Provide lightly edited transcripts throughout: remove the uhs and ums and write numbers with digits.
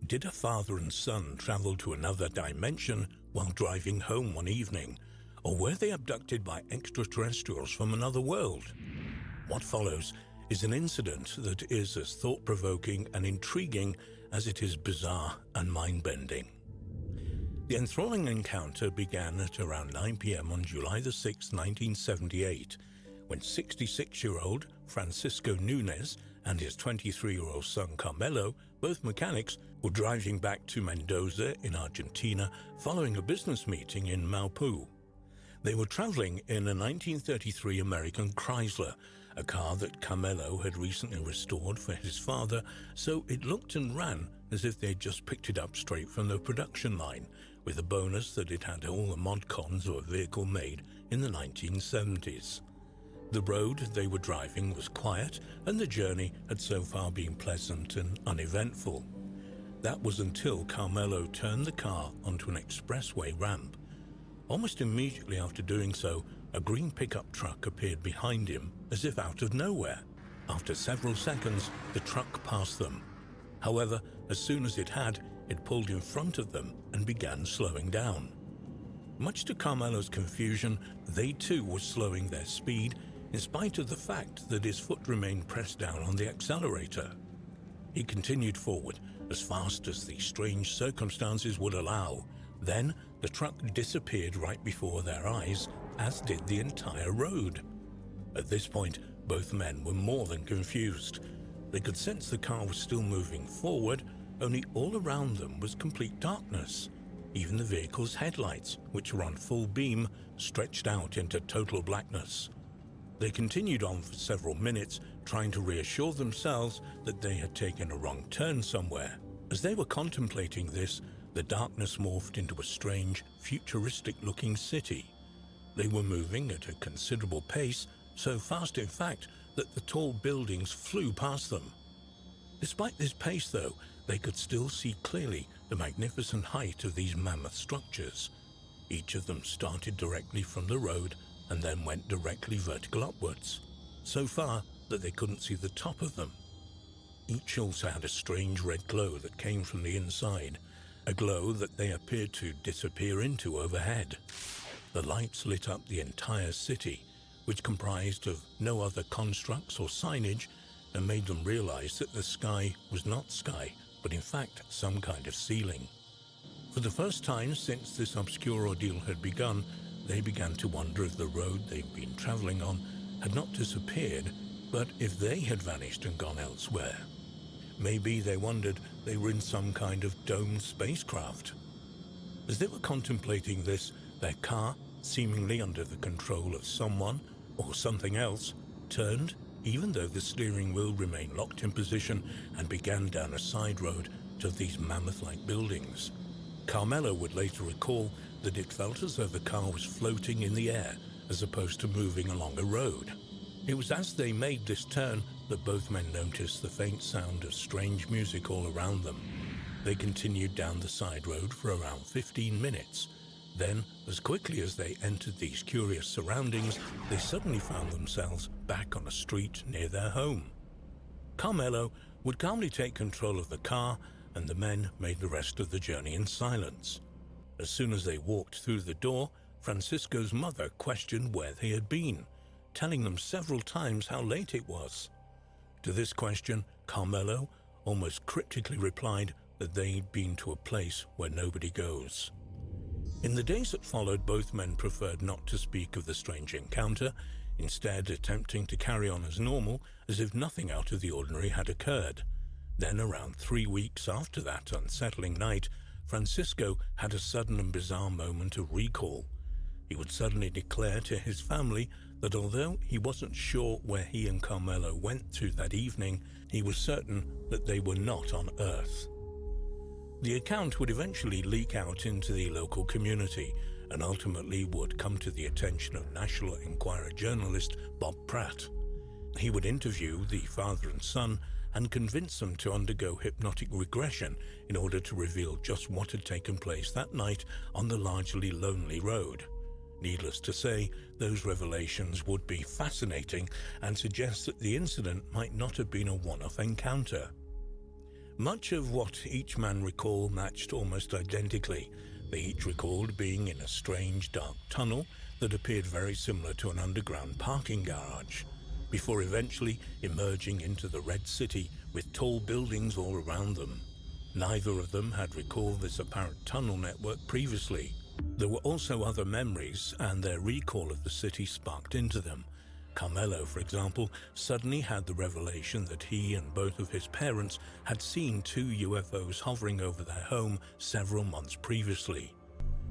Did a father and son travel to another dimension while driving home one evening, or were they abducted by extraterrestrials from another world? What follows is an incident that is as thought-provoking and intriguing as it is bizarre and mind-bending. The enthralling encounter began at around 9 p.m. on July 6, 1978, when 66-year-old Francisco Nunez and his 23-year-old son Carmelo, both mechanics, were driving back to Mendoza in Argentina following a business meeting in Maupu. They were traveling in a 1933 American Chrysler, a car that Carmelo had recently restored for his father, so it looked and ran as if they'd just picked it up straight from the production line, with the bonus that it had all the mod cons of a vehicle made in the 1970s. The road they were driving was quiet, and the journey had so far been pleasant and uneventful. That was until Carmelo turned the car onto an expressway ramp. Almost immediately after doing so, a green pickup truck appeared behind him as if out of nowhere. After several seconds, the truck passed them. However, as soon as it had, it pulled in front of them and began slowing down. Much to Carmelo's confusion, they too were slowing their speed, in spite of the fact that his foot remained pressed down on the accelerator. He continued forward as fast as the strange circumstances would allow. Then, the truck disappeared right before their eyes, as did the entire road. At this point, both men were more than confused. They could sense the car was still moving forward, only all around them was complete darkness. Even the vehicle's headlights, which were on full beam, stretched out into total blackness. They continued on for several minutes, trying to reassure themselves that they had taken a wrong turn somewhere. As they were contemplating this, the darkness morphed into a strange, futuristic-looking city. They were moving at a considerable pace, so fast in fact that the tall buildings flew past them. Despite this pace though, they could still see clearly the magnificent height of these mammoth structures. Each of them started directly from the road and then went directly vertical upwards, so far that they couldn't see the top of them. Each also had a strange red glow that came from the inside, a glow that they appeared to disappear into overhead. The lights lit up the entire city, which comprised of no other constructs or signage, and made them realize that the sky was not sky, but in fact some kind of ceiling. For the first time since this obscure ordeal had begun, they began to wonder if the road they'd been traveling on had not disappeared, but if they had vanished and gone elsewhere. Maybe they wondered they were in some kind of domed spacecraft. As they were contemplating this, their car, seemingly under the control of someone or something else, turned, even though the steering wheel remained locked in position, and began down a side road to these mammoth-like buildings. Carmelo would later recall that it felt as though the car was floating in the air as opposed to moving along a road. It was as they made this turn that both men noticed the faint sound of strange music all around them. They continued down the side road for around 15 minutes. Then, as quickly as they entered these curious surroundings, they suddenly found themselves back on a street near their home. Carmelo would calmly take control of the car, and the men made the rest of the journey in silence. As soon as they walked through the door, Francisco's mother questioned where they had been, telling them several times how late it was. To this question, Carmelo almost cryptically replied that they'd been to a place where nobody goes. In the days that followed, both men preferred not to speak of the strange encounter, instead attempting to carry on as normal, as if nothing out of the ordinary had occurred. Then, around 3 weeks after that unsettling night, Francisco had a sudden and bizarre moment of recall. He would suddenly declare to his family that although he wasn't sure where he and Carmelo went to that evening, he was certain that they were not on Earth. The account would eventually leak out into the local community and ultimately would come to the attention of National Enquirer journalist Bob Pratt. He would interview the father and son and convince them to undergo hypnotic regression in order to reveal just what had taken place that night on the largely lonely road. Needless to say, those revelations would be fascinating and suggest that the incident might not have been a one-off encounter. Much of what each man recalled matched almost identically. They each recalled being in a strange dark tunnel that appeared very similar to an underground parking garage, before eventually emerging into the Red City with tall buildings all around them. Neither of them had recalled this apparent tunnel network previously. There were also other memories, and their recall of the city sparked into them. Carmelo, for example, suddenly had the revelation that he and both of his parents had seen 2 UFOs hovering over their home several months previously.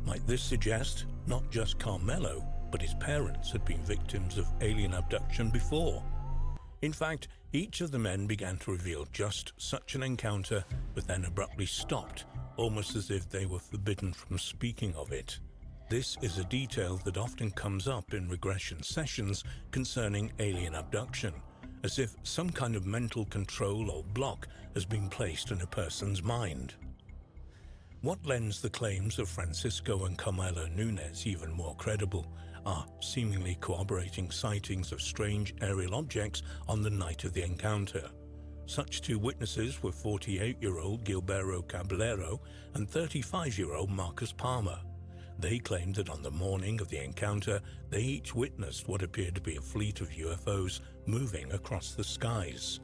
Might this suggest not just Carmelo, but his parents had been victims of alien abduction before? In fact, each of the men began to reveal just such an encounter, but then abruptly stopped, almost as if they were forbidden from speaking of it. This is a detail that often comes up in regression sessions concerning alien abduction, as if some kind of mental control or block has been placed in a person's mind. What lends the claims of Francisco and Carmelo Nunez even more credible are seemingly corroborating sightings of strange aerial objects on the night of the encounter. Such 2 witnesses were 48-year-old Gilberto Caballero and 35-year-old Marcus Palmer. They claimed that on the morning of the encounter, they each witnessed what appeared to be a fleet of UFOs moving across the skies.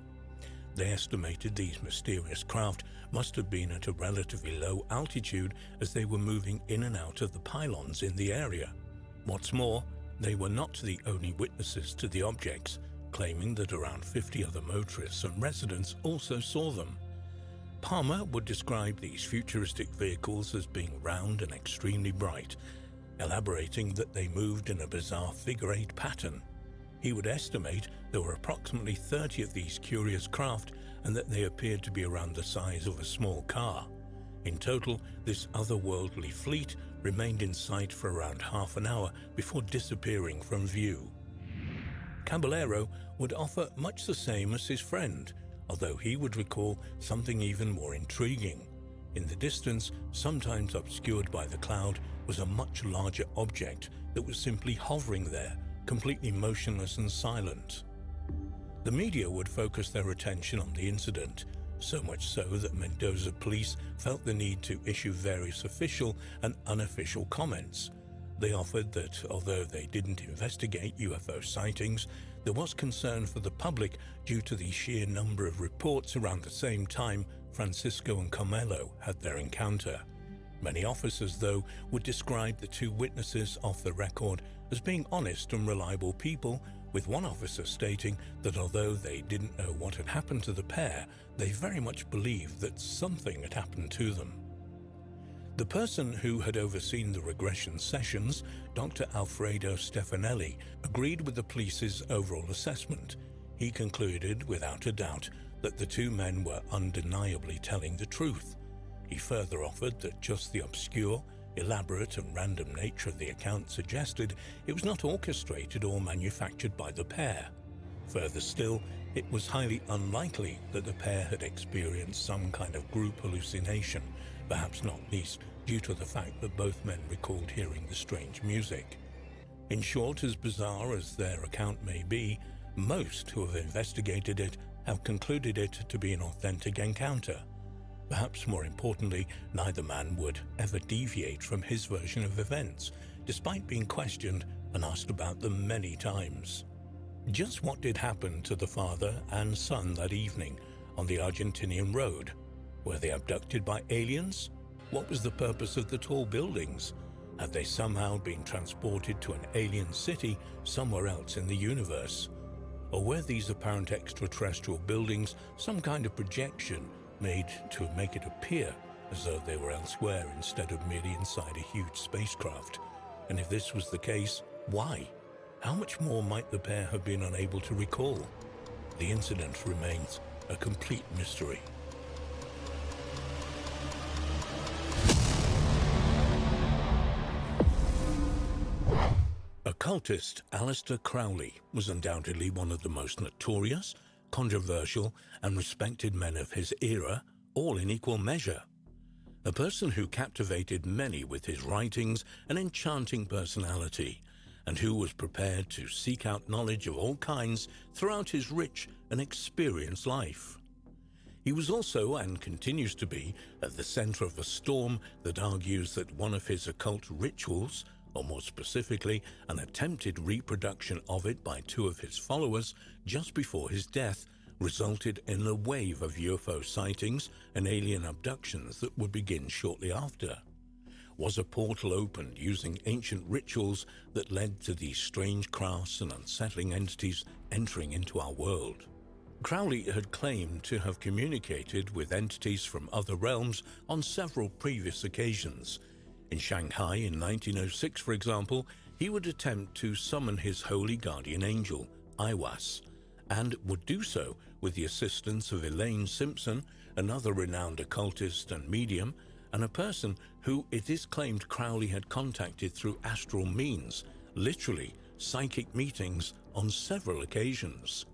They estimated these mysterious craft must have been at a relatively low altitude as they were moving in and out of the pylons in the area. What's more, they were not the only witnesses to the objects, claiming that around 50 other motorists and residents also saw them. Palmer would describe these futuristic vehicles as being round and extremely bright, elaborating that they moved in a bizarre figure-8 pattern. He would estimate there were approximately 30 of these curious craft and that they appeared to be around the size of a small car. In total, this otherworldly fleet remained in sight for around half an hour before disappearing from view. Caballero would offer much the same as his friend, although he would recall something even more intriguing. In the distance, sometimes obscured by the cloud, was a much larger object that was simply hovering there, completely motionless and silent. The media would focus their attention on the incident, so much so that Mendoza police felt the need to issue various official and unofficial comments. They offered that although they didn't investigate UFO sightings, there was concern for the public due to the sheer number of reports around the same time Francisco and Carmelo had their encounter. Many officers, though, would describe the 2 witnesses off the record as being honest and reliable people, with one officer stating that although they didn't know what had happened to the pair, they very much believed that something had happened to them. The person who had overseen the regression sessions, Dr. Alfredo Stefanelli, agreed with the police's overall assessment. He concluded, without a doubt, that the 2 men were undeniably telling the truth. He further offered that just the obscure, elaborate and random nature of the account suggested it was not orchestrated or manufactured by the pair. Further still, it was highly unlikely that the pair had experienced some kind of group hallucination, perhaps not least due to the fact that both men recalled hearing the strange music. In short, as bizarre as their account may be, most who have investigated it have concluded it to be an authentic encounter. Perhaps more importantly, neither man would ever deviate from his version of events, despite being questioned and asked about them many times. Just what did happen to the father and son that evening on the Argentinian road? Were they abducted by aliens? What was the purpose of the tall buildings? Had they somehow been transported to an alien city somewhere else in the universe? Or were these apparent extraterrestrial buildings some kind of projection made to make it appear as though they were elsewhere instead of merely inside a huge spacecraft? And if this was the case, why? How much more might the pair have been unable to recall? The incident remains a complete mystery. Occultist Aleister Crowley was undoubtedly one of the most notorious, controversial, and respected men of his era, all in equal measure. A person who captivated many with his writings and enchanting personality, and who was prepared to seek out knowledge of all kinds throughout his rich and experienced life. He was also, and continues to be, at the center of a storm that argues that one of his occult rituals, or more specifically, an attempted reproduction of it by two of his followers just before his death, resulted in a wave of UFO sightings and alien abductions that would begin shortly after. Was a portal opened using ancient rituals that led to these strange crafts and unsettling entities entering into our world? Crowley had claimed to have communicated with entities from other realms on several previous occasions. In Shanghai in 1906, for example, he would attempt to summon his holy guardian angel, Aiwas, and would do so with the assistance of Elaine Simpson, another renowned occultist and medium, and a person who it is claimed Crowley had contacted through astral means, literally psychic meetings, on several occasions.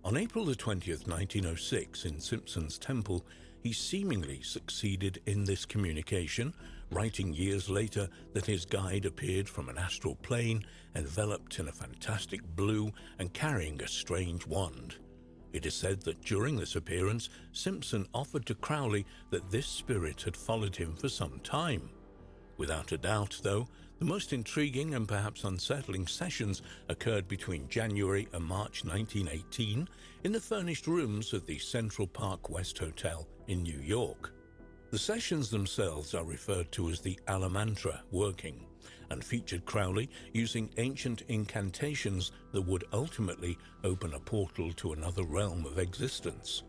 On April the 20th, 1906, in Simpson's temple, he seemingly succeeded in this communication, writing years later that his guide appeared from an astral plane, enveloped in a fantastic blue and carrying a strange wand. It is said that during this appearance, Simpson offered to Crowley that this spirit had followed him for some time. Without a doubt, though, the most intriguing and perhaps unsettling sessions occurred between January and March 1918 in the furnished rooms of the Central Park West Hotel in New York. The sessions themselves are referred to as the Alamantra working, and featured Crowley using ancient incantations that would ultimately open a portal to another realm of existence.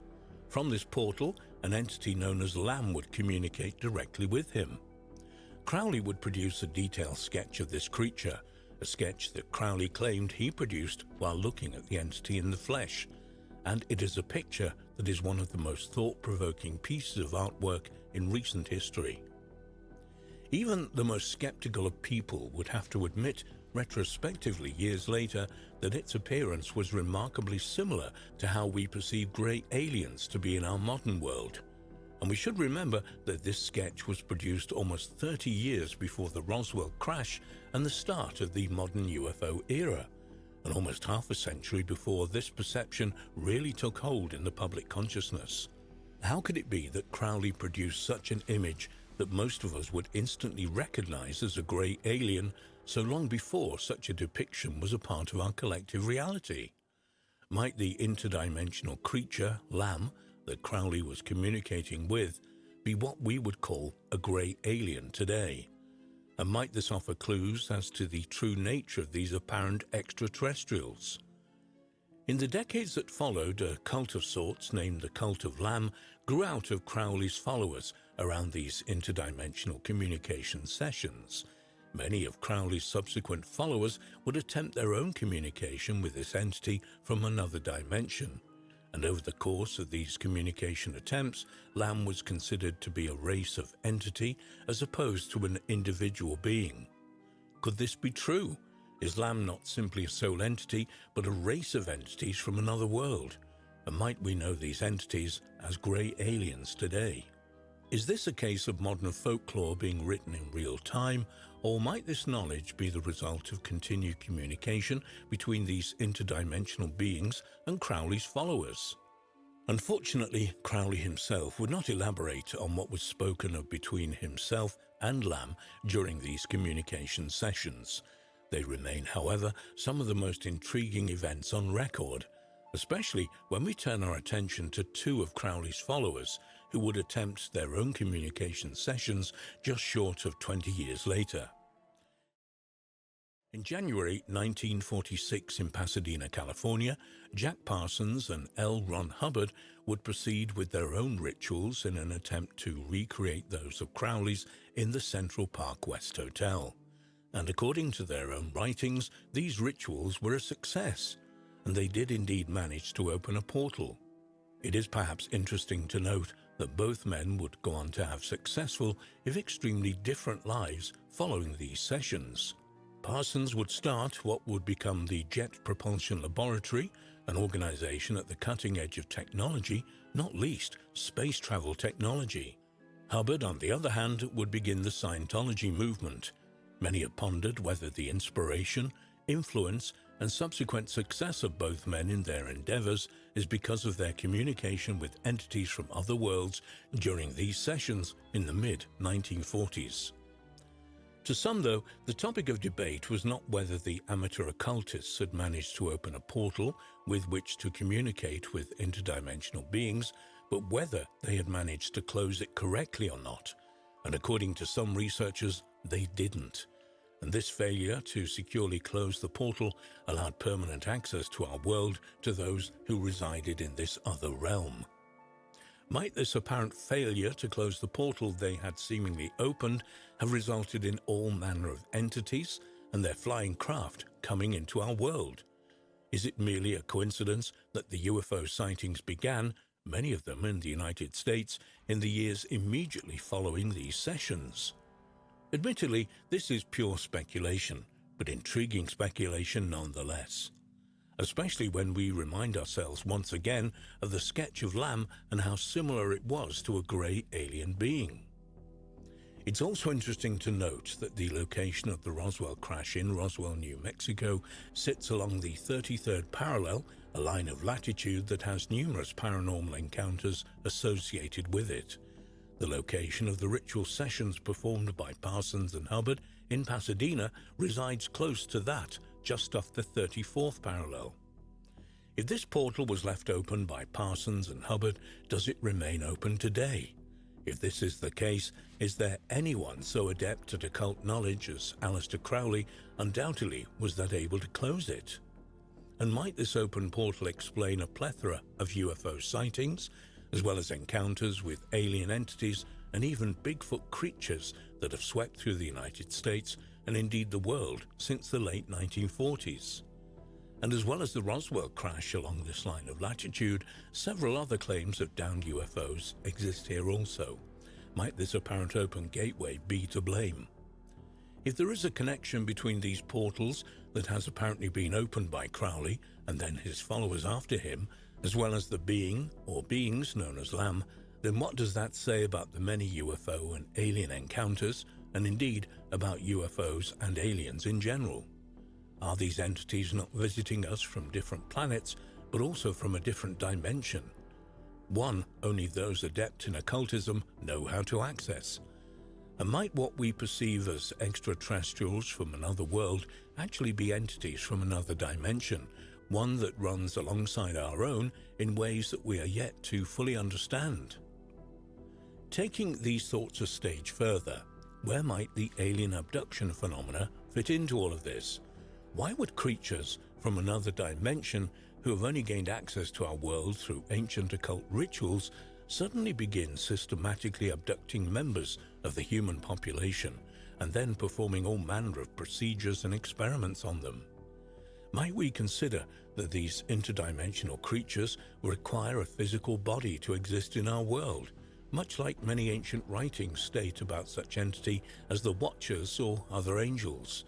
From this portal, an entity known as Lamb would communicate directly with him. Crowley would produce a detailed sketch of this creature, a sketch that Crowley claimed he produced while looking at the entity in the flesh, and it is a picture that is one of the most thought-provoking pieces of artwork in recent history. Even the most skeptical of people would have to admit, retrospectively years later, that its appearance was remarkably similar to how we perceive grey aliens to be in our modern world. And we should remember that this sketch was produced almost 30 years before the Roswell crash and the start of the modern UFO era, and almost half a century before this perception really took hold in the public consciousness. How could it be that Crowley produced such an image that most of us would instantly recognize as a grey alien so long before such a depiction was a part of our collective reality? Might the interdimensional creature, Lamb, that Crowley was communicating with be what we would call a grey alien today? And might this offer clues as to the true nature of these apparent extraterrestrials? In the decades that followed, a cult of sorts named the Cult of Lamb grew out of Crowley's followers around these interdimensional communication sessions. Many of Crowley's subsequent followers would attempt their own communication with this entity from another dimension. And over the course of these communication attempts, Lamb was considered to be a race of entity as opposed to an individual being. Could this be true? Is Lamb not simply a sole entity, but a race of entities from another world? And might we know these entities as grey aliens today? Is this a case of modern folklore being written in real time, or might this knowledge be the result of continued communication between these interdimensional beings and Crowley's followers? Unfortunately, Crowley himself would not elaborate on what was spoken of between himself and Lamb during these communication sessions. They remain, however, some of the most intriguing events on record, especially when we turn our attention to two of Crowley's followers who would attempt their own communication sessions just short of 20 years later. In January 1946 in Pasadena, California, Jack Parsons and L. Ron Hubbard would proceed with their own rituals in an attempt to recreate those of Crowley's in the Central Park West Hotel. And according to their own writings, these rituals were a success, and they did indeed manage to open a portal. It is perhaps interesting to note that both men would go on to have successful, if extremely different lives following these sessions. Parsons would start what would become the Jet Propulsion Laboratory, an organization at the cutting edge of technology, not least space travel technology. Hubbard, on the other hand, would begin the Scientology movement. Many have pondered whether the inspiration, influence, and subsequent success of both men in their endeavors is because of their communication with entities from other worlds during these sessions in the mid-1940s. To some, though, the topic of debate was not whether the amateur occultists had managed to open a portal with which to communicate with interdimensional beings, but whether they had managed to close it correctly or not. And according to some researchers, they didn't. And this failure to securely close the portal allowed permanent access to our world to those who resided in this other realm. Might this apparent failure to close the portal they had seemingly opened have resulted in all manner of entities and their flying craft coming into our world? Is it merely a coincidence that the UFO sightings began, many of them in the United States, in the years immediately following these sessions? Admittedly, this is pure speculation, but intriguing speculation nonetheless, especially when we remind ourselves once again of the sketch of Lamb and how similar it was to a grey alien being. It's also interesting to note that the location of the Roswell crash in Roswell, New Mexico, sits along the 33rd parallel, a line of latitude that has numerous paranormal encounters associated with it. The location of the ritual sessions performed by Parsons and Hubbard in Pasadena resides close to that, just off the 34th parallel. If this portal was left open by Parsons and Hubbard, does it remain open today? If this is the case, is there anyone so adept at occult knowledge as Aleister Crowley undoubtedly was that able to close it? And might this open portal explain a plethora of UFO sightings, as well as encounters with alien entities and even Bigfoot creatures that have swept through the United States and indeed the world since the late 1940s? And as well as the Roswell crash along this line of latitude, several other claims of downed UFOs exist here also. Might this apparent open gateway be to blame? If there is a connection between these portals that has apparently been opened by Crowley and then his followers after him, as well as the being or beings known as Lamb, then what does that say about the many UFO and alien encounters, and indeed about UFOs and aliens in general? Are these entities not visiting us from different planets, but also from a different dimension? One only those adept in occultism know how to access. And might what we perceive as extraterrestrials from another world actually be entities from another dimension, one that runs alongside our own in ways that we are yet to fully understand? Taking these thoughts a stage further, where might the alien abduction phenomena fit into all of this? Why would creatures from another dimension who have only gained access to our world through ancient occult rituals suddenly begin systematically abducting members of the human population and then performing all manner of procedures and experiments on them? Might we consider that these interdimensional creatures require a physical body to exist in our world, much like many ancient writings state about such entity as the Watchers or other angels?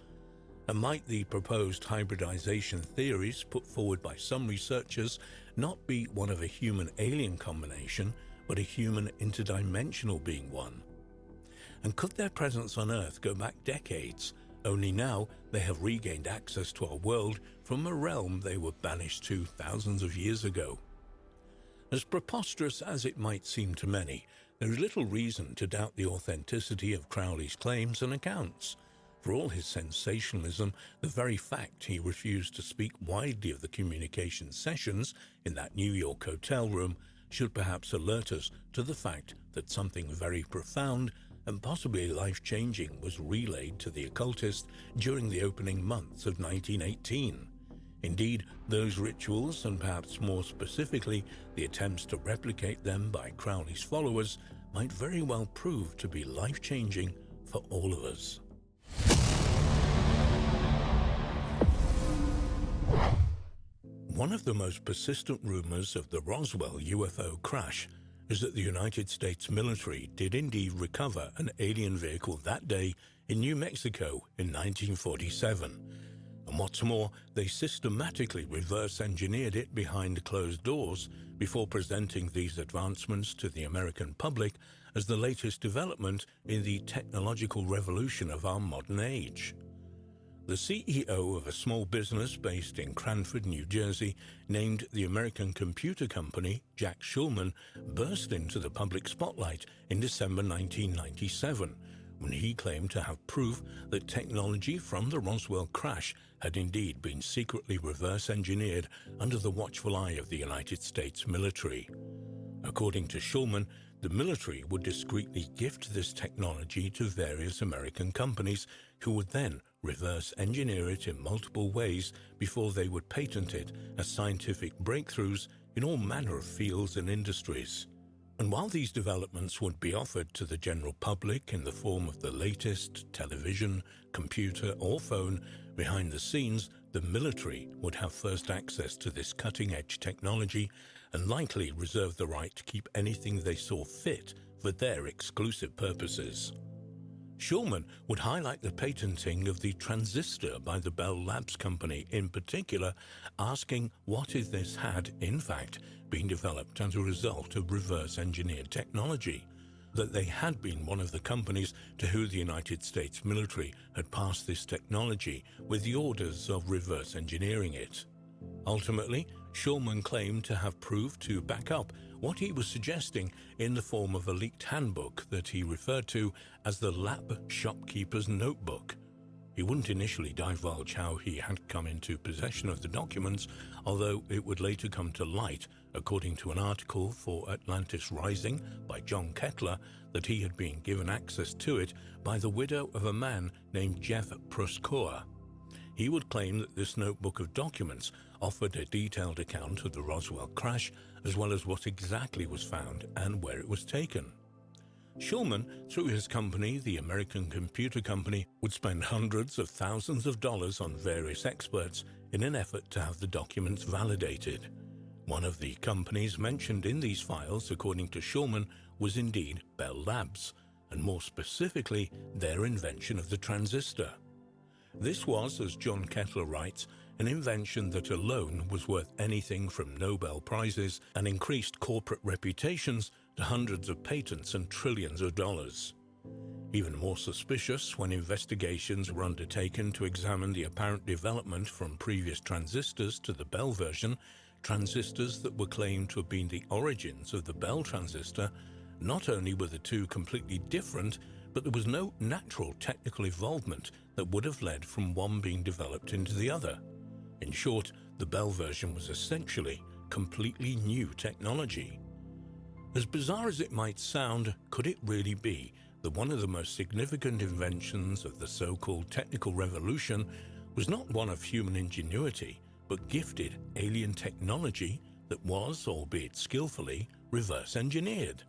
And might the proposed hybridization theories put forward by some researchers not be one of a human-alien combination, but a human interdimensional being one? And could their presence on Earth go back decades, only now they have regained access to our world from a realm they were banished to thousands of years ago? As preposterous as it might seem to many, there is little reason to doubt the authenticity of Crowley's claims and accounts. For all his sensationalism, the very fact he refused to speak widely of the communication sessions in that New York hotel room should perhaps alert us to the fact that something very profound and possibly life-changing was relayed to the occultist during the opening months of 1918. Indeed, those rituals, and perhaps more specifically the attempts to replicate them by Crowley's followers, might very well prove to be life-changing for all of us. One of the most persistent rumors of the Roswell UFO crash is that the United States military did indeed recover an alien vehicle that day in New Mexico in 1947. And what's more, they systematically reverse-engineered it behind closed doors before presenting these advancements to the American public as the latest development in the technological revolution of our modern age. The CEO of a small business based in Cranford, New Jersey, named the American computer company Jack Schulman, burst into the public spotlight in December 1997, when he claimed to have proof that technology from the Roswell crash had indeed been secretly reverse-engineered under the watchful eye of the United States military. According to Schulman, the military would discreetly gift this technology to various American companies who would then reverse engineer it in multiple ways before they would patent it as scientific breakthroughs in all manner of fields and industries. And while these developments would be offered to the general public in the form of the latest television, computer, or phone, behind the scenes, the military would have first access to this cutting-edge technology and likely reserve the right to keep anything they saw fit for their exclusive purposes. Schulman would highlight the patenting of the transistor by the Bell Labs company in particular, asking what if this had, in fact, been developed as a result of reverse-engineered technology, that they had been one of the companies to whom the United States military had passed this technology with the orders of reverse engineering it. Ultimately, Schulman claimed to have proof to back up what he was suggesting in the form of a leaked handbook that he referred to as the Lab Shopkeeper's Notebook. He wouldn't initially divulge how he had come into possession of the documents, although it would later come to light, according to an article for Atlantis Rising by John Kettler, that he had been given access to it by the widow of a man named Jeff Proskauer. He would claim that this notebook of documents offered a detailed account of the Roswell crash, as well as what exactly was found and where it was taken. Schulman, through his company, the American Computer Company, would spend hundreds of thousands of dollars on various experts in an effort to have the documents validated. One of the companies mentioned in these files, according to Schulman, was indeed Bell Labs, and more specifically, their invention of the transistor. This was, as John Kettler writes, an invention that alone was worth anything from Nobel Prizes and increased corporate reputations to hundreds of patents and trillions of dollars. Even more suspicious, when investigations were undertaken to examine the apparent development from previous transistors to the Bell version, transistors that were claimed to have been the origins of the Bell transistor, not only were the two completely different, but there was no natural technical involvement that would have led from one being developed into the other. In short, the Bell version was essentially completely new technology. As bizarre as it might sound, could it really be that one of the most significant inventions of the so-called technical revolution was not one of human ingenuity, but gifted alien technology that was, albeit skillfully, reverse-engineered?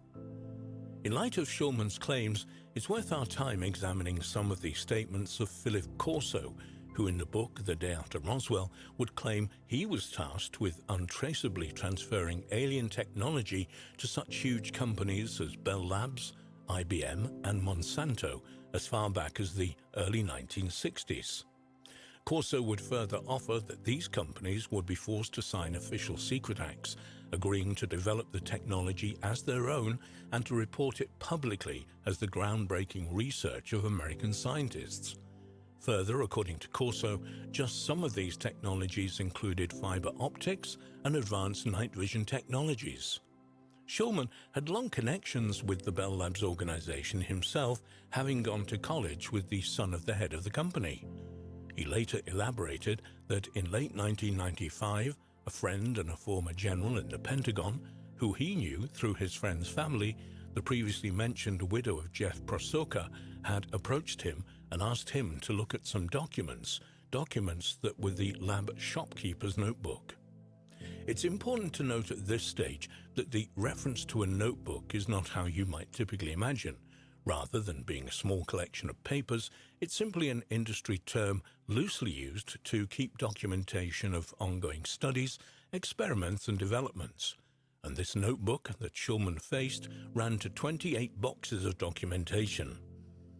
In light of Schulman's claims, it's worth our time examining some of the statements of Philip Corso, who in the book The Day After Roswell would claim he was tasked with untraceably transferring alien technology to such huge companies as Bell Labs, IBM, and Monsanto as far back as the early 1960s. Corso would further offer that these companies would be forced to sign official secret acts, agreeing to develop the technology as their own and to report it publicly as the groundbreaking research of American scientists. Further, according to Corso, just some of these technologies included fiber optics and advanced night vision technologies. Schulman had long connections with the Bell Labs organization himself, having gone to college with the son of the head of the company. He later elaborated that in late 1995, a friend and a former general in the Pentagon, who he knew through his friend's family, the previously mentioned widow of Jeff Proskauer, had approached him and asked him to look at some documents that were the Lab Shopkeeper's Notebook. It's important to note at this stage that the reference to a notebook is not how you might typically imagine. Rather than being a small collection of papers, it's simply an industry term loosely used to keep documentation of ongoing studies, experiments, and developments. And this notebook that Schulman faced ran to 28 boxes of documentation.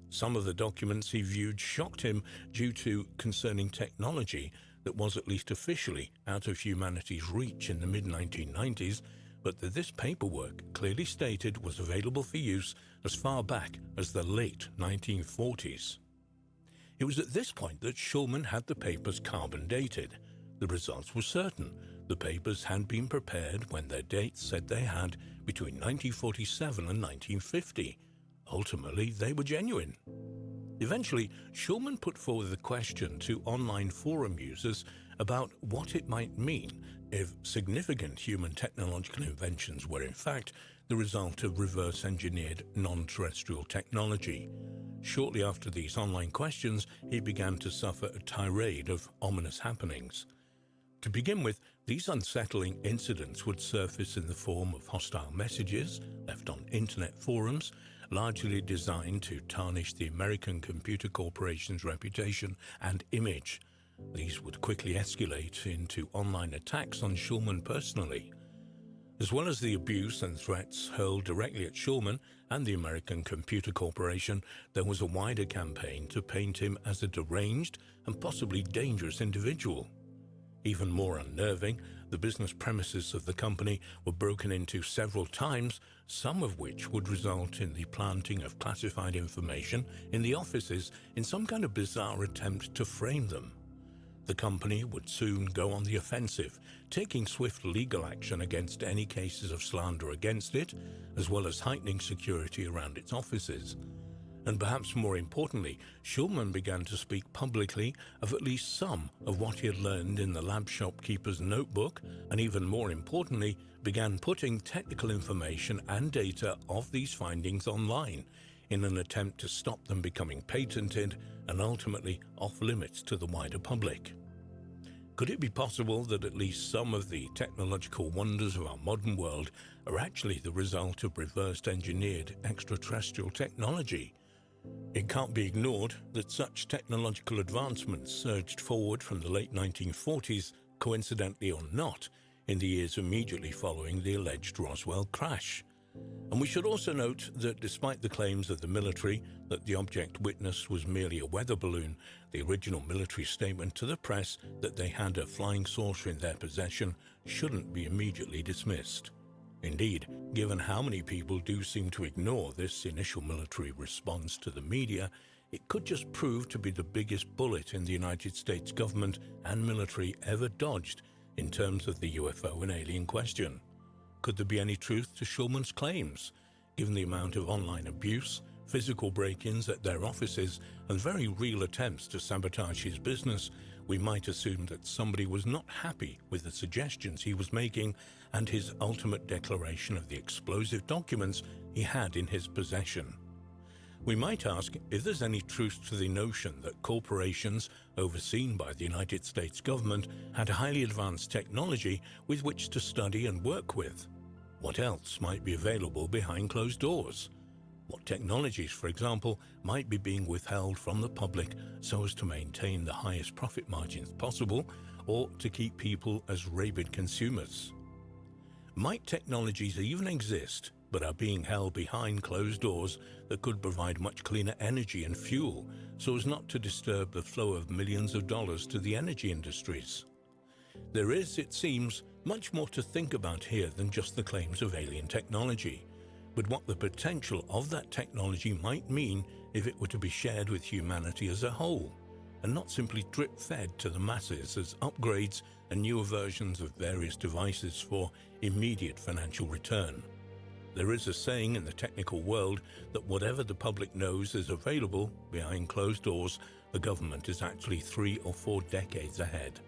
Some of the documents he viewed shocked him due to concerning technology that was at least officially out of humanity's reach in the mid-1990s, but that this paperwork clearly stated was available for use as far back as the late 1940s. It was at this point that Schulman had the papers carbon dated. The results were certain. The papers had been prepared when their dates said they had between 1947 and 1950. Ultimately, they were genuine. Eventually, Schulman put forward the question to online forum users about what it might mean if significant human technological inventions were in fact the result of reverse-engineered non-terrestrial technology. Shortly after these online questions, he began to suffer a tirade of ominous happenings. To begin with, these unsettling incidents would surface in the form of hostile messages left on internet forums, largely designed to tarnish the American Computer Corporation's reputation and image. These would quickly escalate into online attacks on Schulman personally. As well as the abuse and threats hurled directly at Schulman and the American Computer Corporation, there was a wider campaign to paint him as a deranged and possibly dangerous individual. Even more unnerving, the business premises of the company were broken into several times, some of which would result in the planting of classified information in the offices in some kind of bizarre attempt to frame them. The company would soon go on the offensive, taking swift legal action against any cases of slander against it, as well as heightening security around its offices. And perhaps more importantly, Schulman began to speak publicly of at least some of what he had learned in the lab shopkeeper's notebook, and even more importantly, began putting technical information and data of these findings online in an attempt to stop them becoming patented and ultimately off-limits to the wider public. Could it be possible that at least some of the technological wonders of our modern world are actually the result of reversed engineered extraterrestrial technology? It can't be ignored that such technological advancements surged forward from the late 1940s, coincidentally or not, in the years immediately following the alleged Roswell crash. And we should also note that despite the claims of the military that the object witnessed was merely a weather balloon, the original military statement to the press that they had a flying saucer in their possession shouldn't be immediately dismissed. Indeed, given how many people do seem to ignore this initial military response to the media, it could just prove to be the biggest bullet in the United States government and military ever dodged in terms of the UFO and alien question. Could there be any truth to Schulman's claims? Given the amount of online abuse, physical break-ins at their offices, and very real attempts to sabotage his business, we might assume that somebody was not happy with the suggestions he was making and his ultimate declaration of the explosive documents he had in his possession. We might ask if there's any truth to the notion that corporations overseen by the United States government had highly advanced technology with which to study and work with. What else might be available behind closed doors? What technologies, for example, might be being withheld from the public so as to maintain the highest profit margins possible or to keep people as rabid consumers? Might technologies even exist but are being held behind closed doors that could provide much cleaner energy and fuel so as not to disturb the flow of millions of dollars to the energy industries? There is, it seems, much more to think about here than just the claims of alien technology, but what the potential of that technology might mean if it were to be shared with humanity as a whole, and not simply drip-fed to the masses as upgrades and newer versions of various devices for immediate financial return. There is a saying in the technical world that whatever the public knows is available behind closed doors, the government is actually 3 or 4 decades ahead.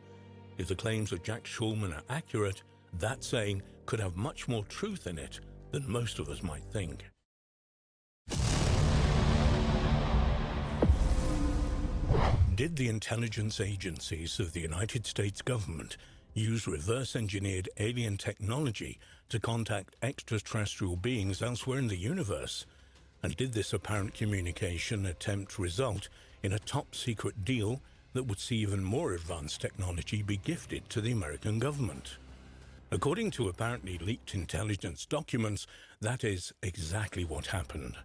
If the claims of Jack Schulman are accurate, that saying could have much more truth in it than most of us might think. Did the intelligence agencies of the United States government use reverse-engineered alien technology to contact extraterrestrial beings elsewhere in the universe? And did this apparent communication attempt result in a top-secret deal that would see even more advanced technology be gifted to the American government? According to apparently leaked intelligence documents, that is exactly what happened.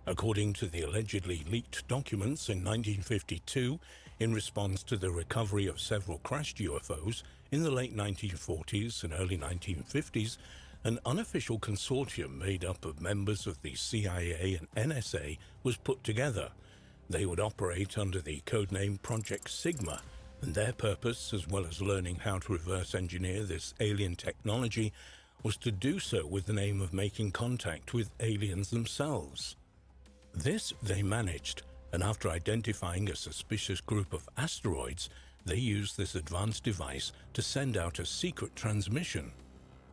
According to the allegedly leaked documents in 1952, in response to the recovery of several crashed UFOs in the late 1940s and early 1950s, an unofficial consortium made up of members of the CIA and NSA was put together. They would operate under the codename Project Sigma, and their purpose, as well as learning how to reverse engineer this alien technology, was to do so with the aim of making contact with aliens themselves. This they managed, and after identifying a suspicious group of asteroids, they used this advanced device to send out a secret transmission.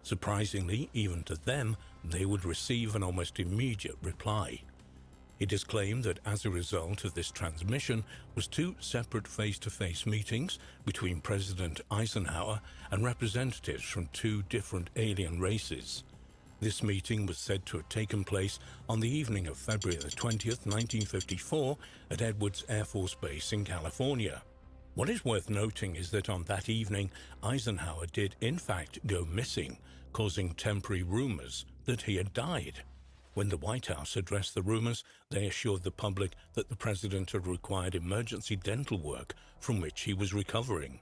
Surprisingly, even to them, they would receive an almost immediate reply. It is claimed that as a result of this transmission was two separate face-to-face meetings between President Eisenhower and representatives from two different alien races. This meeting was said to have taken place on the evening of February the 20th, 1954 at Edwards Air Force Base in California. What is worth noting is that on that evening, Eisenhower did in fact go missing, causing temporary rumors that he had died. When the White House addressed the rumors, they assured the public that the president had required emergency dental work from which he was recovering.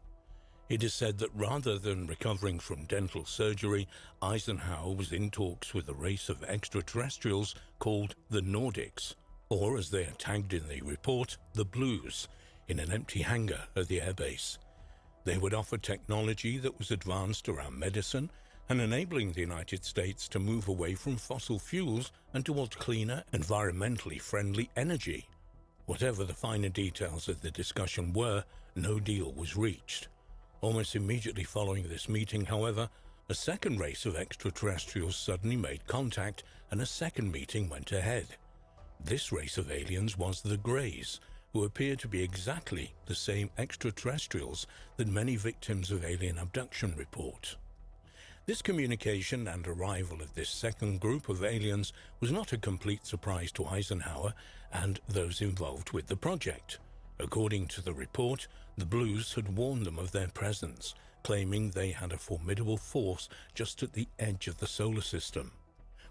It is said that rather than recovering from dental surgery, Eisenhower was in talks with a race of extraterrestrials called the Nordics, or as they are tagged in the report, the Blues, in an empty hangar at the airbase. They would offer technology that was advanced around medicine and enabling the United States to move away from fossil fuels and towards cleaner, environmentally friendly energy. Whatever the finer details of the discussion were, no deal was reached. Almost immediately following this meeting, however, a second race of extraterrestrials suddenly made contact and a second meeting went ahead. This race of aliens was the Greys, who appeared to be exactly the same extraterrestrials that many victims of alien abduction report. This communication and arrival of this second group of aliens was not a complete surprise to Eisenhower and those involved with the project. According to the report, the Blues had warned them of their presence, claiming they had a formidable force just at the edge of the solar system.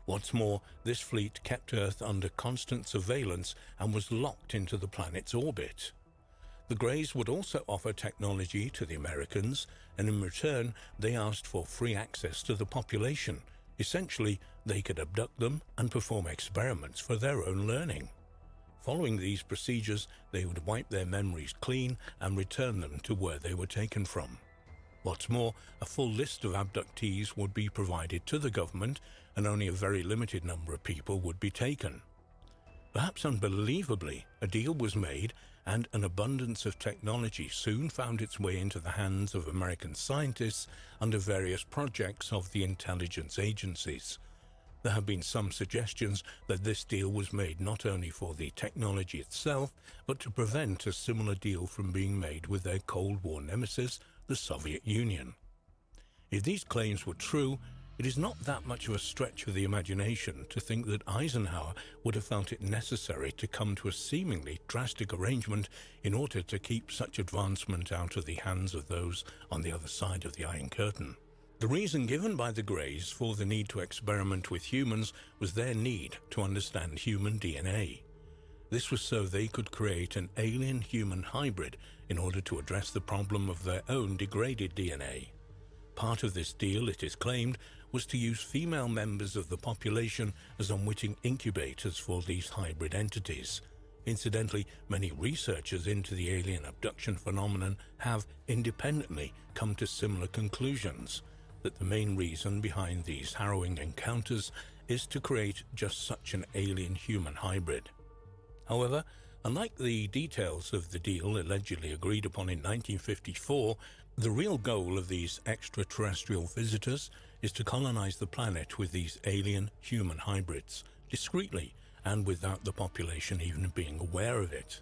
What's more, this fleet kept Earth under constant surveillance and was locked into the planet's orbit. The Greys would also offer technology to the Americans, and in return they asked for free access to the population. Essentially, they could abduct them and perform experiments for their own learning. Following these procedures, they would wipe their memories clean and return them to where they were taken from. What's more, a full list of abductees would be provided to the government, and only a very limited number of people would be taken. Perhaps unbelievably, a deal was made, and an abundance of technology soon found its way into the hands of American scientists under various projects of the intelligence agencies. There have been some suggestions that this deal was made not only for the technology itself, but to prevent a similar deal from being made with their Cold War nemesis, the Soviet Union. If these claims were true, it is not that much of a stretch of the imagination to think that Eisenhower would have felt it necessary to come to a seemingly drastic arrangement in order to keep such advancement out of the hands of those on the other side of the Iron Curtain. The reason given by the Greys for the need to experiment with humans was their need to understand human DNA. This was so they could create an alien-human hybrid in order to address the problem of their own degraded DNA. Part of this deal, it is claimed, was to use female members of the population as unwitting incubators for these hybrid entities. Incidentally, many researchers into the alien abduction phenomenon have independently come to similar conclusions, that the main reason behind these harrowing encounters is to create just such an alien-human hybrid. However, unlike the details of the deal allegedly agreed upon in 1954, the real goal of these extraterrestrial visitors is to colonize the planet with these alien-human hybrids, discreetly and without the population even being aware of it.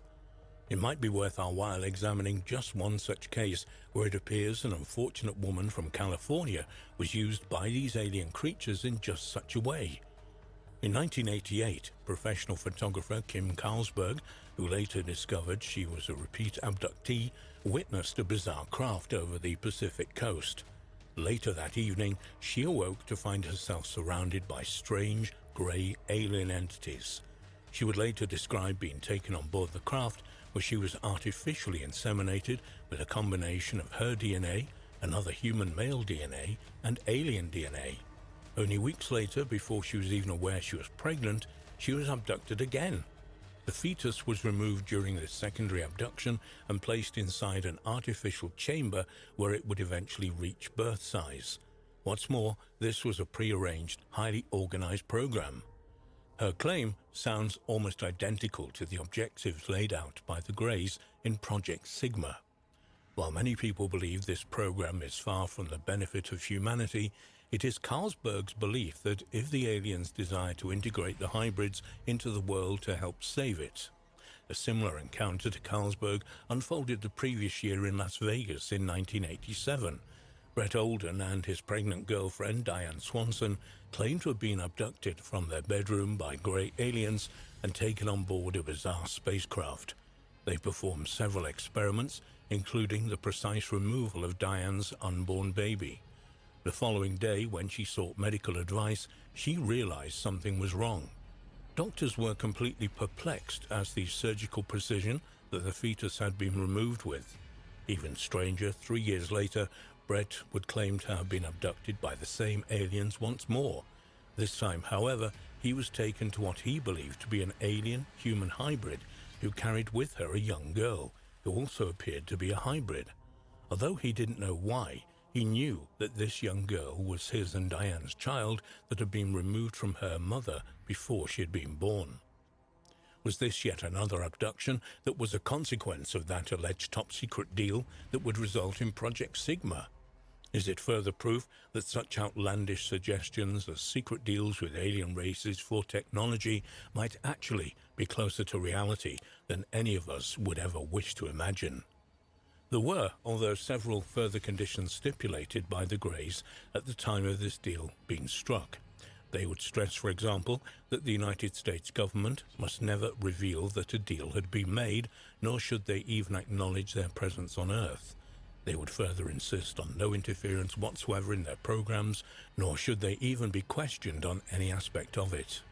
It might be worth our while examining just one such case where it appears an unfortunate woman from California was used by these alien creatures in just such a way. In 1988, professional photographer Kim Carlsberg, who later discovered she was a repeat abductee, witnessed a bizarre craft over the Pacific coast. Later that evening, she awoke to find herself surrounded by strange, grey alien entities. She would later describe being taken on board the craft, where she was artificially inseminated with a combination of her DNA, another human male DNA, and alien DNA. Only weeks later, before she was even aware she was pregnant, she was abducted again. The fetus was removed during this secondary abduction and placed inside an artificial chamber where it would eventually reach birth size. What's more, this was a prearranged, highly organized program. Her claim sounds almost identical to the objectives laid out by the Greys in Project Sigma. While many people believe this program is far from the benefit of humanity, it is Carlsberg's belief that if the aliens desire to integrate the hybrids into the world to help save it. A similar encounter to Carlsberg unfolded the previous year in Las Vegas in 1987. Brett Olden and his pregnant girlfriend, Diane Swanson, claimed to have been abducted from their bedroom by grey aliens and taken on board a bizarre spacecraft. They performed several experiments, including the precise removal of Diane's unborn baby. The following day, when she sought medical advice, she realized something was wrong. Doctors were completely perplexed as the surgical precision that the fetus had been removed with. Even stranger, 3 years later, Brett would claim to have been abducted by the same aliens once more. This time, however, he was taken to what he believed to be an alien-human hybrid who carried with her a young girl, who also appeared to be a hybrid. Although he didn't know why, he knew that this young girl was his and Diane's child that had been removed from her mother before she had been born. Was this yet another abduction that was a consequence of that alleged top-secret deal that would result in Project Sigma? Is it further proof that such outlandish suggestions as secret deals with alien races for technology might actually be closer to reality than any of us would ever wish to imagine? There were, although several further conditions stipulated by the Greys at the time of this deal being struck. They would stress, for example, that the United States government must never reveal that a deal had been made, nor should they even acknowledge their presence on Earth. They would further insist on no interference whatsoever in their programs, nor should they even be questioned on any aspect of it.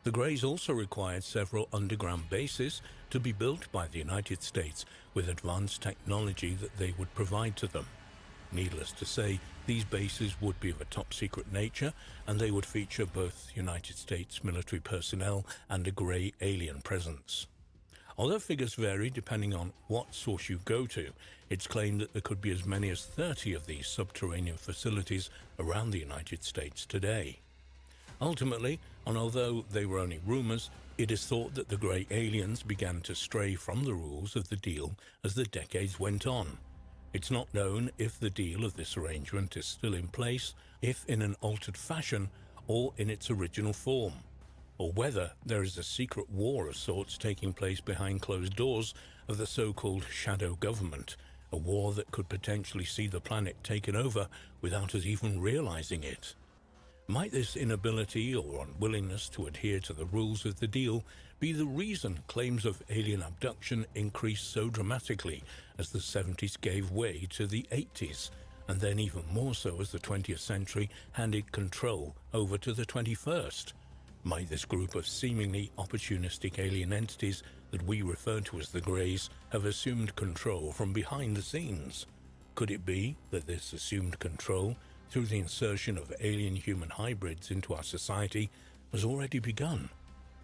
The Greys also required several underground bases to be built by the United States with advanced technology that they would provide to them. Needless to say, these bases would be of a top-secret nature, and they would feature both United States military personnel and a Grey alien presence. Although figures vary depending on what source you go to, it's claimed that there could be as many as 30 of these subterranean facilities around the United States today. Ultimately, and although they were only rumors, it is thought that the Grey aliens began to stray from the rules of the deal as the decades went on. It's not known if the deal of this arrangement is still in place, if in an altered fashion, or in its original form, or whether there is a secret war of sorts taking place behind closed doors of the so-called shadow government, a war that could potentially see the planet taken over without us even realizing it. Might this inability or unwillingness to adhere to the rules of the deal be the reason claims of alien abduction increased so dramatically as the 70s gave way to the 80s, and then even more so as the 20th century handed control over to the 21st? Might this group of seemingly opportunistic alien entities that we refer to as the Greys have assumed control from behind the scenes? Could it be that this assumed control, through the insertion of alien-human hybrids into our society, has already begun?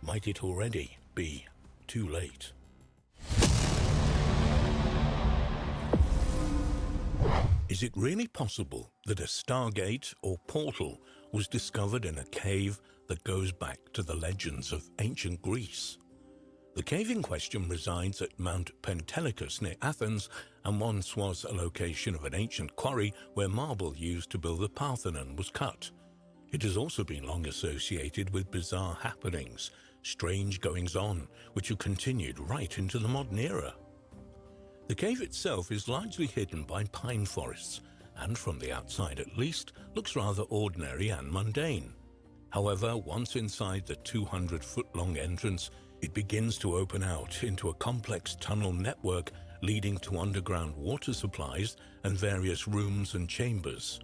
Might it already be too late? Is it really possible that a stargate or portal was discovered in a cave that goes back to the legends of ancient Greece? The cave in question resides at Mount Pentelicus near Athens, and once was a location of an ancient quarry where marble used to build the Parthenon was cut. It has also been long associated with bizarre happenings, strange goings-on, which have continued right into the modern era. The cave itself is largely hidden by pine forests, and from the outside at least, looks rather ordinary and mundane. However, once inside the 200-foot-long entrance, it begins to open out into a complex tunnel network leading to underground water supplies and various rooms and chambers.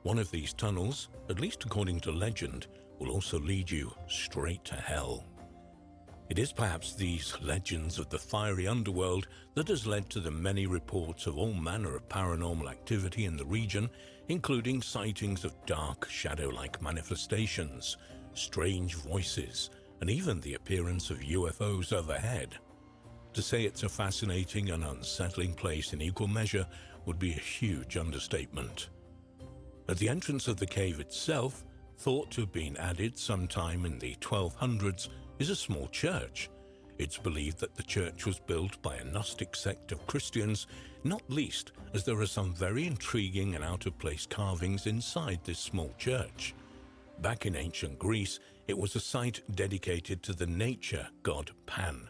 One of these tunnels, at least according to legend, will also lead you straight to hell. It is perhaps these legends of the fiery underworld that has led to the many reports of all manner of paranormal activity in the region, including sightings of dark, shadow-like manifestations, strange voices, and even the appearance of UFOs overhead. To say it's a fascinating and unsettling place in equal measure would be a huge understatement. At the entrance of the cave itself, thought to have been added sometime in the 1200s, is a small church. It's believed that the church was built by a Gnostic sect of Christians, not least as there are some very intriguing and out-of-place carvings inside this small church. Back in ancient Greece, it was a site dedicated to the nature god Pan,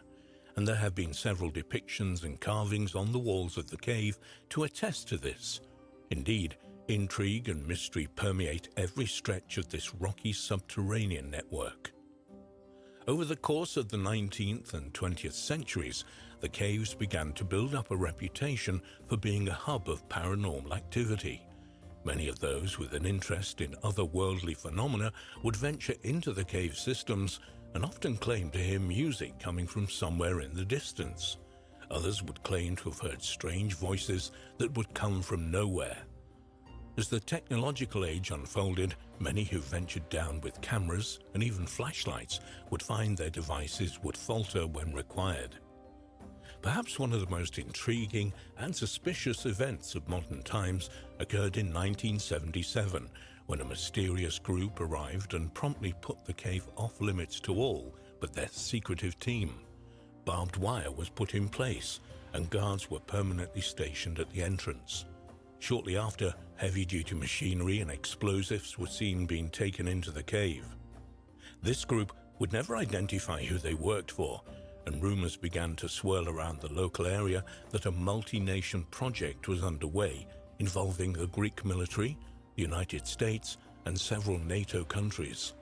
and there have been several depictions and carvings on the walls of the cave to attest to this. Indeed, intrigue and mystery permeate every stretch of this rocky subterranean network. Over the course of the 19th and 20th centuries, the caves began to build up a reputation for being a hub of paranormal activity. Many of those with an interest in otherworldly phenomena would venture into the cave systems and often claim to hear music coming from somewhere in the distance. Others would claim to have heard strange voices that would come from nowhere. As the technological age unfolded, many who ventured down with cameras and even flashlights would find their devices would falter when required. Perhaps one of the most intriguing and suspicious events of modern times occurred in 1977, when a mysterious group arrived and promptly put the cave off limits to all but their secretive team. Barbed wire was put in place, and guards were permanently stationed at the entrance. Shortly after, heavy-duty machinery and explosives were seen being taken into the cave. This group would never identify who they worked for, and rumors began to swirl around the local area that a multi-nation project was underway involving the Greek military, the United States, and several NATO countries.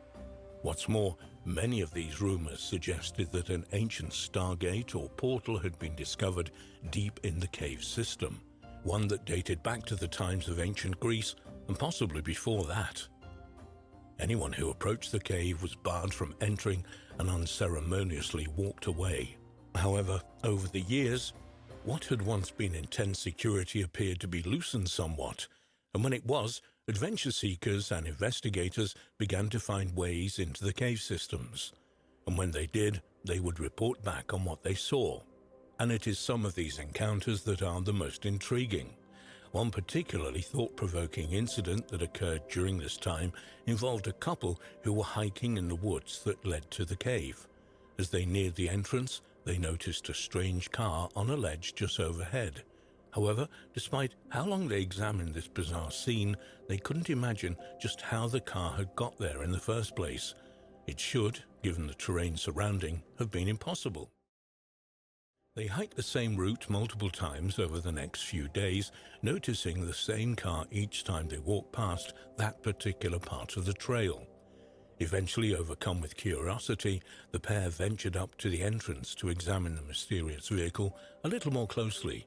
What's more, many of these rumors suggested that an ancient stargate or portal had been discovered deep in the cave system, one that dated back to the times of ancient Greece and possibly before that. Anyone who approached the cave was barred from entering and unceremoniously walked away. However, over the years, what had once been intense security appeared to be loosened somewhat, and when it was, adventure seekers and investigators began to find ways into the cave systems. And when they did, they would report back on what they saw. And it is some of these encounters that are the most intriguing. One particularly thought-provoking incident that occurred during this time involved a couple who were hiking in the woods that led to the cave. As they neared the entrance, they noticed a strange car on a ledge just overhead. However, despite how long they examined this bizarre scene, they couldn't imagine just how the car had got there in the first place. It should, given the terrain surrounding, have been impossible. They hiked the same route multiple times over the next few days, noticing the same car each time they walked past that particular part of the trail. Eventually, overcome with curiosity, the pair ventured up to the entrance to examine the mysterious vehicle a little more closely.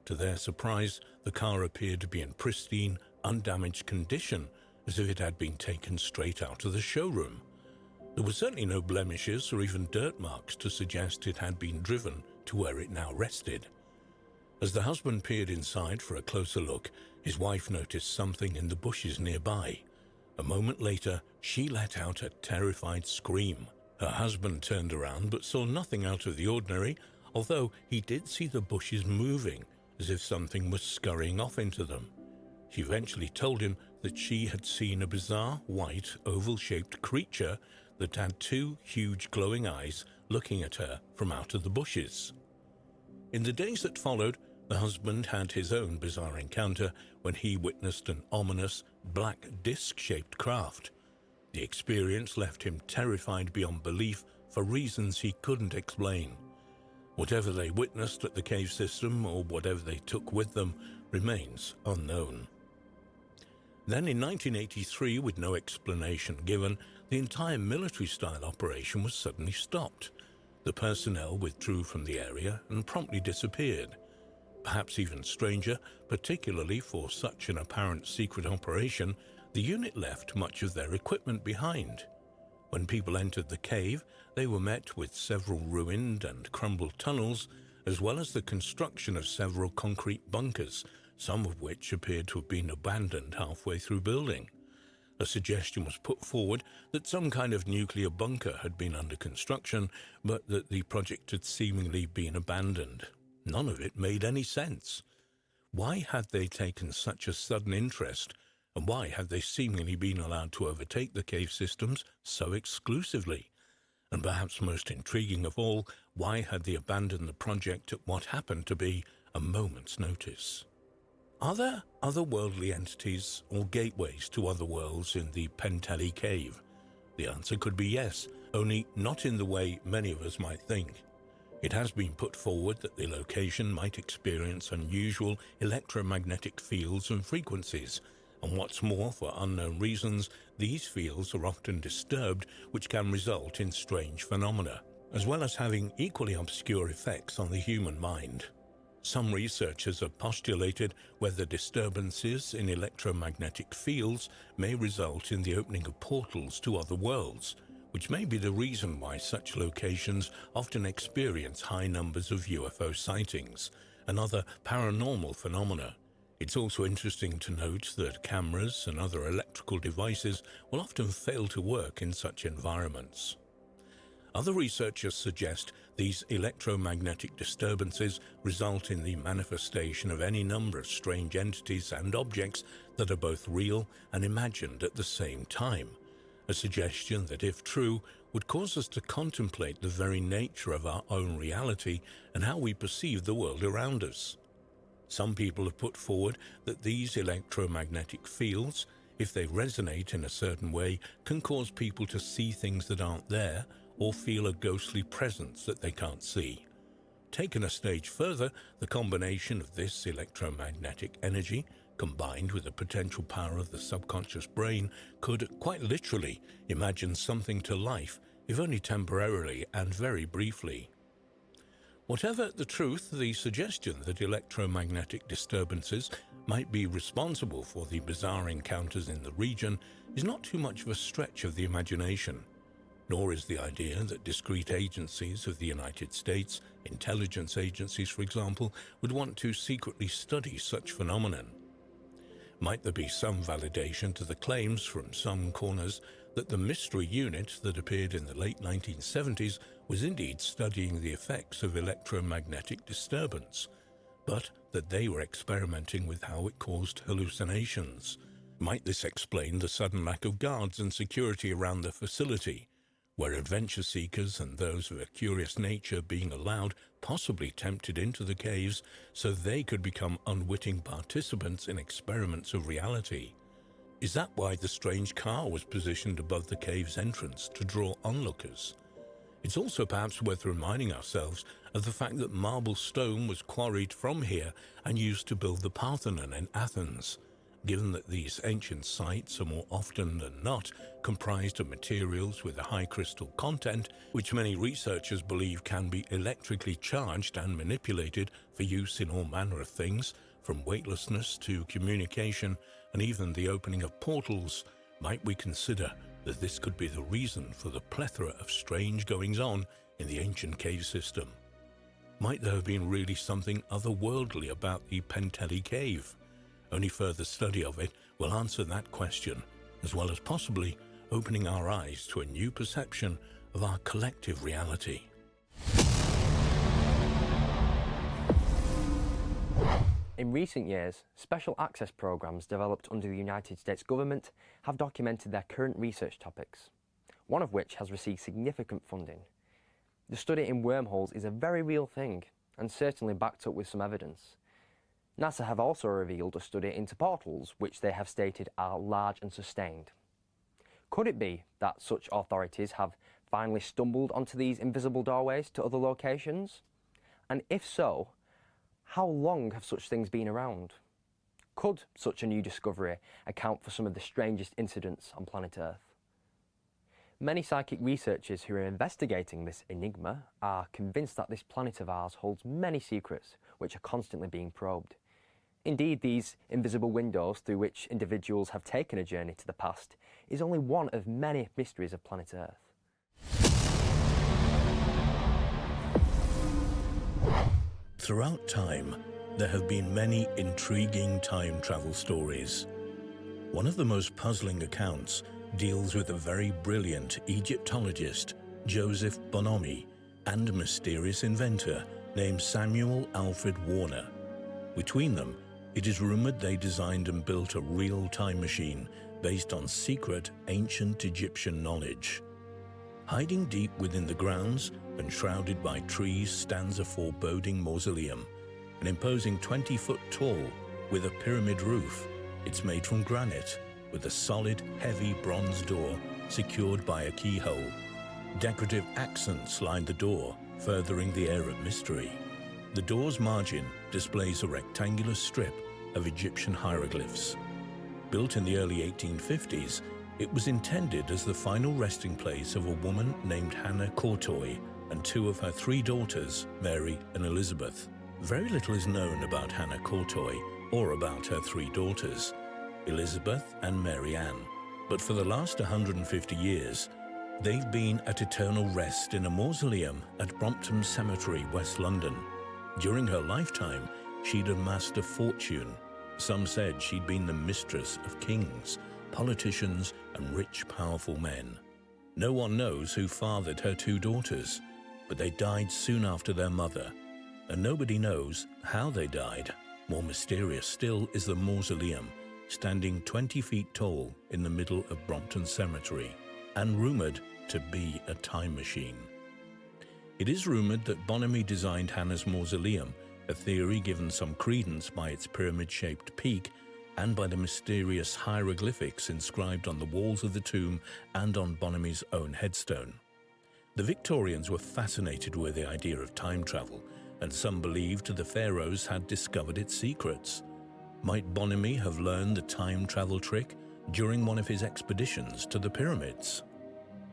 To their surprise, the car appeared to be in pristine, undamaged condition, as if it had been taken straight out of the showroom. There were certainly no blemishes or even dirt marks to suggest it had been driven to where it now rested. As the husband peered inside for a closer look, his wife noticed something in the bushes nearby. A moment later, she let out a terrified scream. Her husband turned around but saw nothing out of the ordinary, although he did see the bushes moving, as if something was scurrying off into them. She eventually told him that she had seen a bizarre, white, oval-shaped creature that had two huge glowing eyes looking at her from out of the bushes. In the days that followed, the husband had his own bizarre encounter when he witnessed an ominous, black disc-shaped craft. The experience left him terrified beyond belief for reasons he couldn't explain. Whatever they witnessed at the cave system, or whatever they took with them, remains unknown. Then in 1983, with no explanation given, the entire military-style operation was suddenly stopped. The personnel withdrew from the area and promptly disappeared. Perhaps even stranger, particularly for such an apparent secret operation, the unit left much of their equipment behind. When people entered the cave, they were met with several ruined and crumbled tunnels, as well as the construction of several concrete bunkers, some of which appeared to have been abandoned halfway through building. A suggestion was put forward that some kind of nuclear bunker had been under construction, but that the project had seemingly been abandoned. None of it made any sense. Why had they taken such a sudden interest, and why had they seemingly been allowed to overtake the cave systems so exclusively? And perhaps most intriguing of all, why had they abandoned the project at what happened to be a moment's notice? Are there otherworldly entities or gateways to other worlds in the Penteli cave? The answer could be yes, only not in the way many of us might think. It has been put forward that the location might experience unusual electromagnetic fields and frequencies, and what's more, for unknown reasons, these fields are often disturbed, which can result in strange phenomena, as well as having equally obscure effects on the human mind. Some researchers have postulated whether disturbances in electromagnetic fields may result in the opening of portals to other worlds, which may be the reason why such locations often experience high numbers of UFO sightings and other paranormal phenomena. It's also interesting to note that cameras and other electrical devices will often fail to work in such environments. Other researchers suggest these electromagnetic disturbances result in the manifestation of any number of strange entities and objects that are both real and imagined at the same time, a suggestion that, if true, would cause us to contemplate the very nature of our own reality and how we perceive the world around us. Some people have put forward that these electromagnetic fields, if they resonate in a certain way, can cause people to see things that aren't there or feel a ghostly presence that they can't see. Taken a stage further, the combination of this electromagnetic energy, combined with the potential power of the subconscious brain, could quite literally imagine something to life, if only temporarily and very briefly. Whatever the truth, the suggestion that electromagnetic disturbances might be responsible for the bizarre encounters in the region is not too much of a stretch of the imagination. Nor is the idea that discrete agencies of the United States, intelligence agencies for example, would want to secretly study such phenomenon. Might there be some validation to the claims from some corners that the mystery unit that appeared in the late 1970s was indeed studying the effects of electromagnetic disturbance, but that they were experimenting with how it caused hallucinations? Might this explain the sudden lack of guards and security around the facility, where adventure seekers and those of a curious nature being allowed, possibly tempted into the caves so they could become unwitting participants in experiments of reality? Is that why the strange car was positioned above the cave's entrance to draw onlookers? It's also perhaps worth reminding ourselves of the fact that marble stone was quarried from here and used to build the Parthenon in Athens. Given that these ancient sites are more often than not comprised of materials with a high crystal content, which many researchers believe can be electrically charged and manipulated for use in all manner of things, from weightlessness to communication and even the opening of portals, might we consider that this could be the reason for the plethora of strange goings-on in the ancient cave system? Might there have been really something otherworldly about the Penteli cave? Only further study of it will answer that question, as well as possibly opening our eyes to a new perception of our collective reality. In recent years, special access programs developed under the United States government have documented their current research topics, one of which has received significant funding. The study in wormholes is a very real thing, and certainly backed up with some evidence. NASA have also revealed a study into portals, which they have stated are large and sustained. Could it be that such authorities have finally stumbled onto these invisible doorways to other locations? And if so, how long have such things been around? Could such a new discovery account for some of the strangest incidents on planet Earth? Many psychic researchers who are investigating this enigma are convinced that this planet of ours holds many secrets which are constantly being probed. Indeed, these invisible windows through which individuals have taken a journey to the past is only one of many mysteries of planet Earth. Throughout time, there have been many intriguing time travel stories. One of the most puzzling accounts deals with a very brilliant Egyptologist, Joseph Bonomi, and a mysterious inventor named Samuel Alfred Warner. Between them, it is rumored they designed and built a real time machine based on secret ancient Egyptian knowledge. Hiding deep within the grounds and shrouded by trees stands a foreboding mausoleum, an imposing 20-foot tall with a pyramid roof. It's made from granite with a solid, heavy bronze door secured by a keyhole. Decorative accents line the door, furthering the air of mystery. The door's margin displays a rectangular strip of Egyptian hieroglyphs. Built in the early 1850s, it was intended as the final resting place of a woman named Hannah Courtois and two of her three daughters, Mary and Elizabeth. Very little is known about Hannah Courtois or about her three daughters, Elizabeth and Mary Ann. But for the last 150 years, they've been at eternal rest in a mausoleum at Brompton Cemetery, West London. During her lifetime, she'd amassed a fortune. Some said she'd been the mistress of kings, politicians, and rich, powerful men. No one knows who fathered her two daughters, but they died soon after their mother, and nobody knows how they died. More mysterious still is the mausoleum, standing 20 feet tall in the middle of Brompton Cemetery, and rumored to be a time machine. It is rumored that Bonomi designed Hannah's mausoleum, a theory given some credence by its pyramid-shaped peak and by the mysterious hieroglyphics inscribed on the walls of the tomb and on Bonomi's own headstone. The Victorians were fascinated with the idea of time travel, and some believed the pharaohs had discovered its secrets. Might Bonomi have learned the time travel trick during one of his expeditions to the pyramids?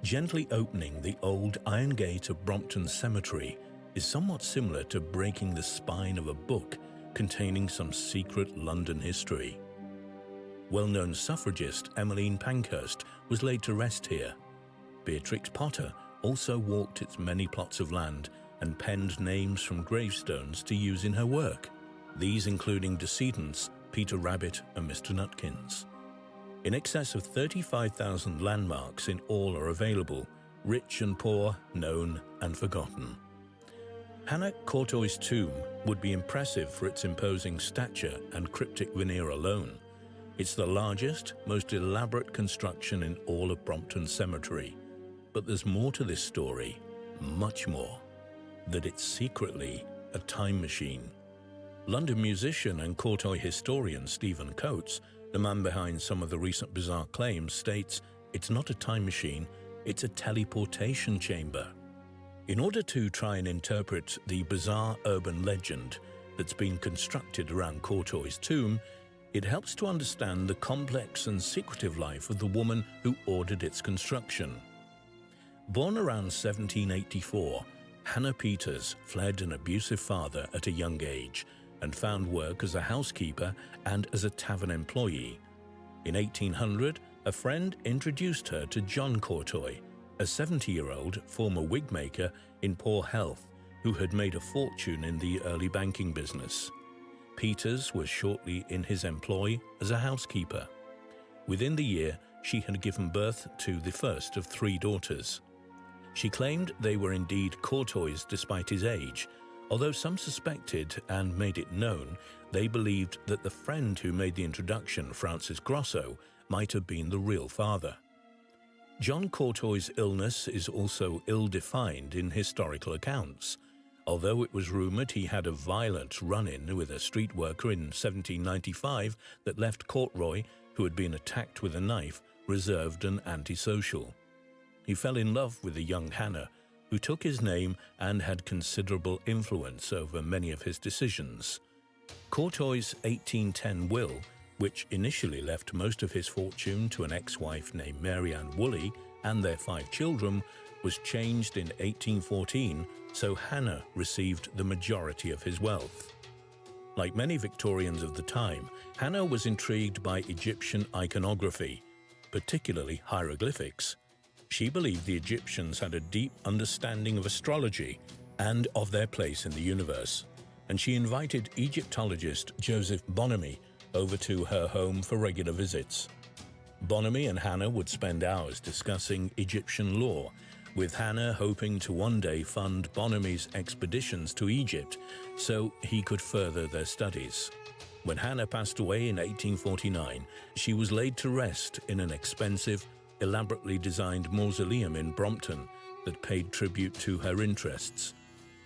Gently opening the old iron gate of Brompton Cemetery is somewhat similar to breaking the spine of a book containing some secret London history. Well-known suffragist Emmeline Pankhurst was laid to rest here. Beatrix Potter also walked its many plots of land and penned names from gravestones to use in her work, these including decedents Peter Rabbit and Mr. Nutkins. In excess of 35,000 landmarks in all are available, rich and poor, known and forgotten. Hannah Courtois' tomb would be impressive for its imposing stature and cryptic veneer alone. It's the largest, most elaborate construction in all of Brompton Cemetery. But there's more to this story, much more. That it's secretly a time machine. London musician and Courtois historian Stephen Coates, the man behind some of the recent bizarre claims, states it's not a time machine, it's a teleportation chamber. In order to try and interpret the bizarre urban legend that's been constructed around Courtois' tomb, it helps to understand the complex and secretive life of the woman who ordered its construction. Born around 1784, Hannah Peters fled an abusive father at a young age and found work as a housekeeper and as a tavern employee. In 1800, a friend introduced her to John Courtois, a 70-year-old former wig maker in poor health who had made a fortune in the early banking business. Peters was shortly in his employ as a housekeeper. Within the year, she had given birth to the first of three daughters. She claimed they were indeed Courtois despite his age, although some suspected and made it known they believed that the friend who made the introduction, Francis Grosso, might have been the real father. John Courtois' illness is also ill-defined in historical accounts. Although it was rumoured he had a violent run-in with a street worker in 1795 that left Courtois, who had been attacked with a knife, reserved and antisocial. He fell in love with the young Hannah, who took his name and had considerable influence over many of his decisions. Courtois' 1810 will, which initially left most of his fortune to an ex-wife named Mary Ann Woolley and their 5 children, was changed in 1814, so Hannah received the majority of his wealth. Like many Victorians of the time, Hannah was intrigued by Egyptian iconography, particularly hieroglyphics. She believed the Egyptians had a deep understanding of astrology and of their place in the universe, and she invited Egyptologist Joseph Bonomi over to her home for regular visits. Bonamy and Hannah would spend hours discussing Egyptian lore, with Hannah hoping to one day fund Bonamy's expeditions to Egypt so he could further their studies. When Hannah passed away in 1849, she was laid to rest in an expensive, elaborately designed mausoleum in Brompton that paid tribute to her interests.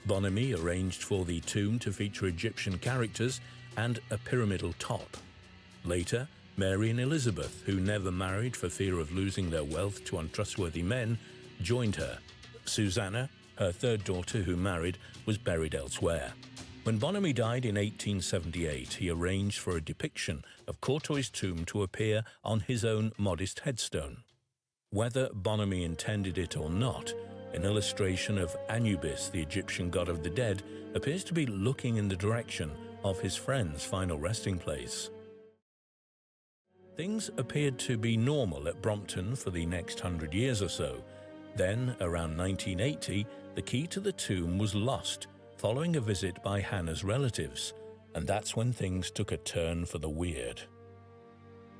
Bonamy arranged for the tomb to feature Egyptian characters and a pyramidal top. Later, Mary and Elizabeth, who never married for fear of losing their wealth to untrustworthy men, joined her. Susanna, her third daughter who married, was buried elsewhere. When Bonamy died in 1878, he arranged for a depiction of Courtois' tomb to appear on his own modest headstone. Whether Bonamy intended it or not, an illustration of Anubis, the Egyptian god of the dead, appears to be looking in the direction of his friend's final resting place. Things appeared to be normal at Brompton for the next 100 years or so. Then, around 1980, the key to the tomb was lost following a visit by Hannah's relatives, and that's when things took a turn for the weird.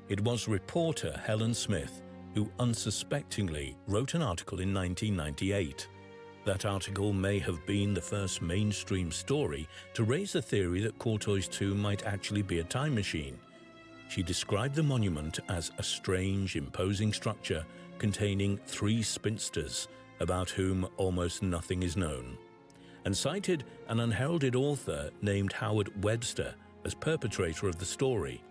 It was reporter Helen Smith who unsuspectingly wrote an article in 1998. That article may have been the first mainstream story to raise the theory that Courtois' tomb might actually be a time machine. She described the monument as a strange, imposing structure containing 3 spinsters about whom almost nothing is known, and cited an unheralded author named Howard Webster as perpetrator of the story.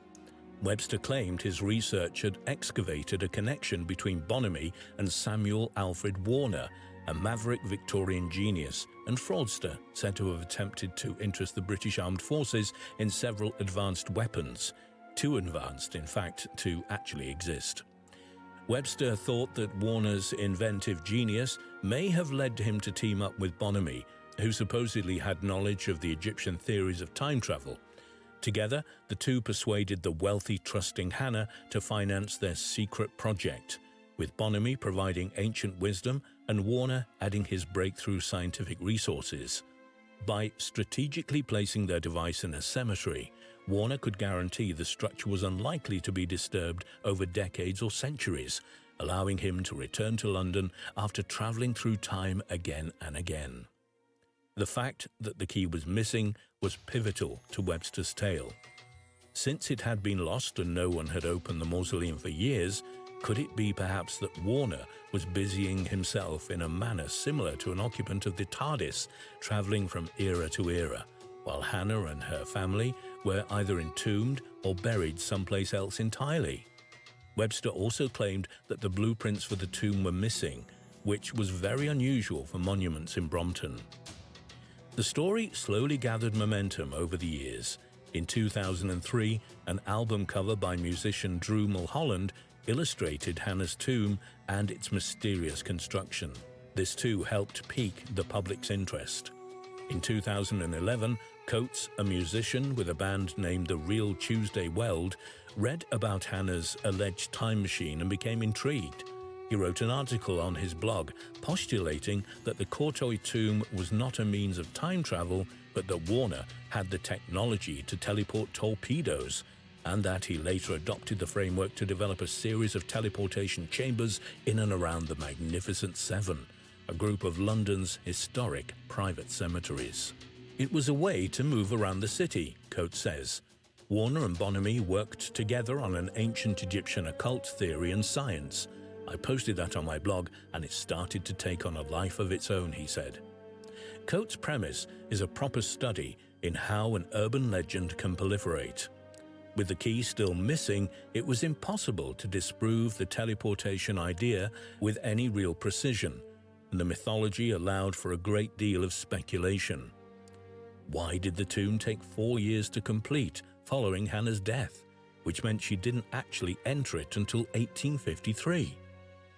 Webster claimed his research had excavated a connection between Bonamy and Samuel Alfred Warner, a maverick Victorian genius and fraudster said to have attempted to interest the British Armed Forces in several advanced weapons, too advanced, in fact, to actually exist. Webster thought that Warner's inventive genius may have led him to team up with Bonamy, who supposedly had knowledge of the Egyptian theories of time travel. Together, the two persuaded the wealthy, trusting Hannah to finance their secret project, with Bonamy providing ancient wisdom and Warner adding his breakthrough scientific resources. By strategically placing their device in a cemetery, Warner could guarantee the structure was unlikely to be disturbed over decades or centuries, allowing him to return to London after traveling through time again and again. The fact that the key was missing was pivotal to Webster's tale. Since it had been lost and no one had opened the mausoleum for years, could it be perhaps that Warner was busying himself in a manner similar to an occupant of the TARDIS, traveling from era to era, while Hannah and her family were either entombed or buried someplace else entirely? Webster also claimed that the blueprints for the tomb were missing, which was very unusual for monuments in Brompton. The story slowly gathered momentum over the years. In 2003, an album cover by musician Drew Mulholland illustrated Hannah's tomb and its mysterious construction. This too helped pique the public's interest. In 2011, Coates, a musician with a band named The Real Tuesday Weld, read about Hannah's alleged time machine and became intrigued. He wrote an article on his blog postulating that the Courtois tomb was not a means of time travel, but that Warner had the technology to teleport torpedoes, and that he later adopted the framework to develop a series of teleportation chambers in and around the Magnificent Seven, a group of London's historic private cemeteries. It was a way to move around the city, Coates says. Warner and Bonamy worked together on an ancient Egyptian occult theory and science. I posted that on my blog, and it started to take on a life of its own, he said. Coates' premise is a proper study in how an urban legend can proliferate. With the key still missing, it was impossible to disprove the teleportation idea with any real precision, and the mythology allowed for a great deal of speculation. Why did the tomb take 4 years to complete following Hannah's death, which meant she didn't actually enter it until 1853?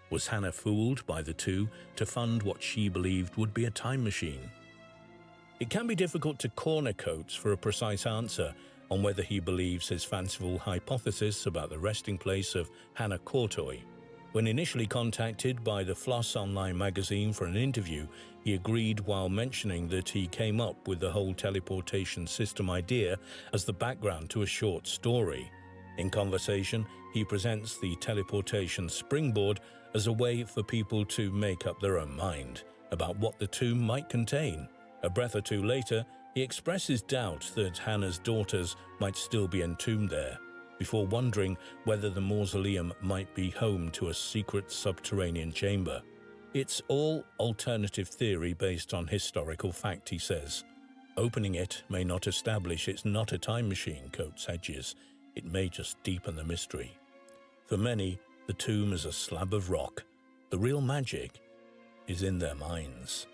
Was Hannah fooled by the two to fund what she believed would be a time machine? It can be difficult to corner Coates for a precise answer on whether he believes his fanciful hypothesis about the resting place of Hannah Courtois. When initially contacted by the Floss online magazine for an interview, he agreed while mentioning that he came up with the whole teleportation system idea as the background to a short story. In conversation, he presents the teleportation springboard as a way for people to make up their own mind about what the tomb might contain. A breath or two later, he expresses doubt that Hannah's daughters might still be entombed there, before wondering whether the mausoleum might be home to a secret subterranean chamber. It's all alternative theory based on historical fact, he says. Opening it may not establish it's not a time machine, Coates hedges. It may just deepen the mystery. For many, the tomb is a slab of rock. The real magic is in their minds.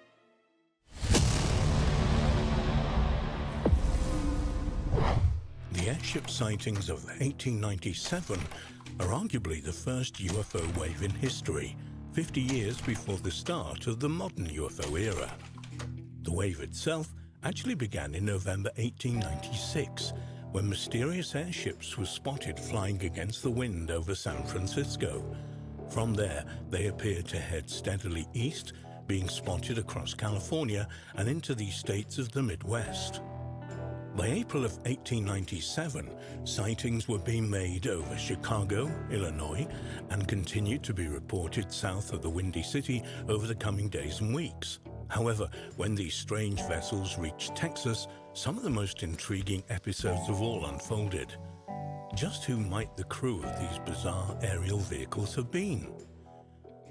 The airship sightings of 1897 are arguably the first UFO wave in history, 50 years before the start of the modern UFO era. The wave itself actually began in November 1896, when mysterious airships were spotted flying against the wind over San Francisco. From there, they appeared to head steadily east, being spotted across California and into the states of the Midwest. By April of 1897, sightings were being made over Chicago, Illinois, and continued to be reported south of the Windy City over the coming days and weeks. However, when these strange vessels reached Texas, some of the most intriguing episodes of all unfolded. Just who might the crew of these bizarre aerial vehicles have been?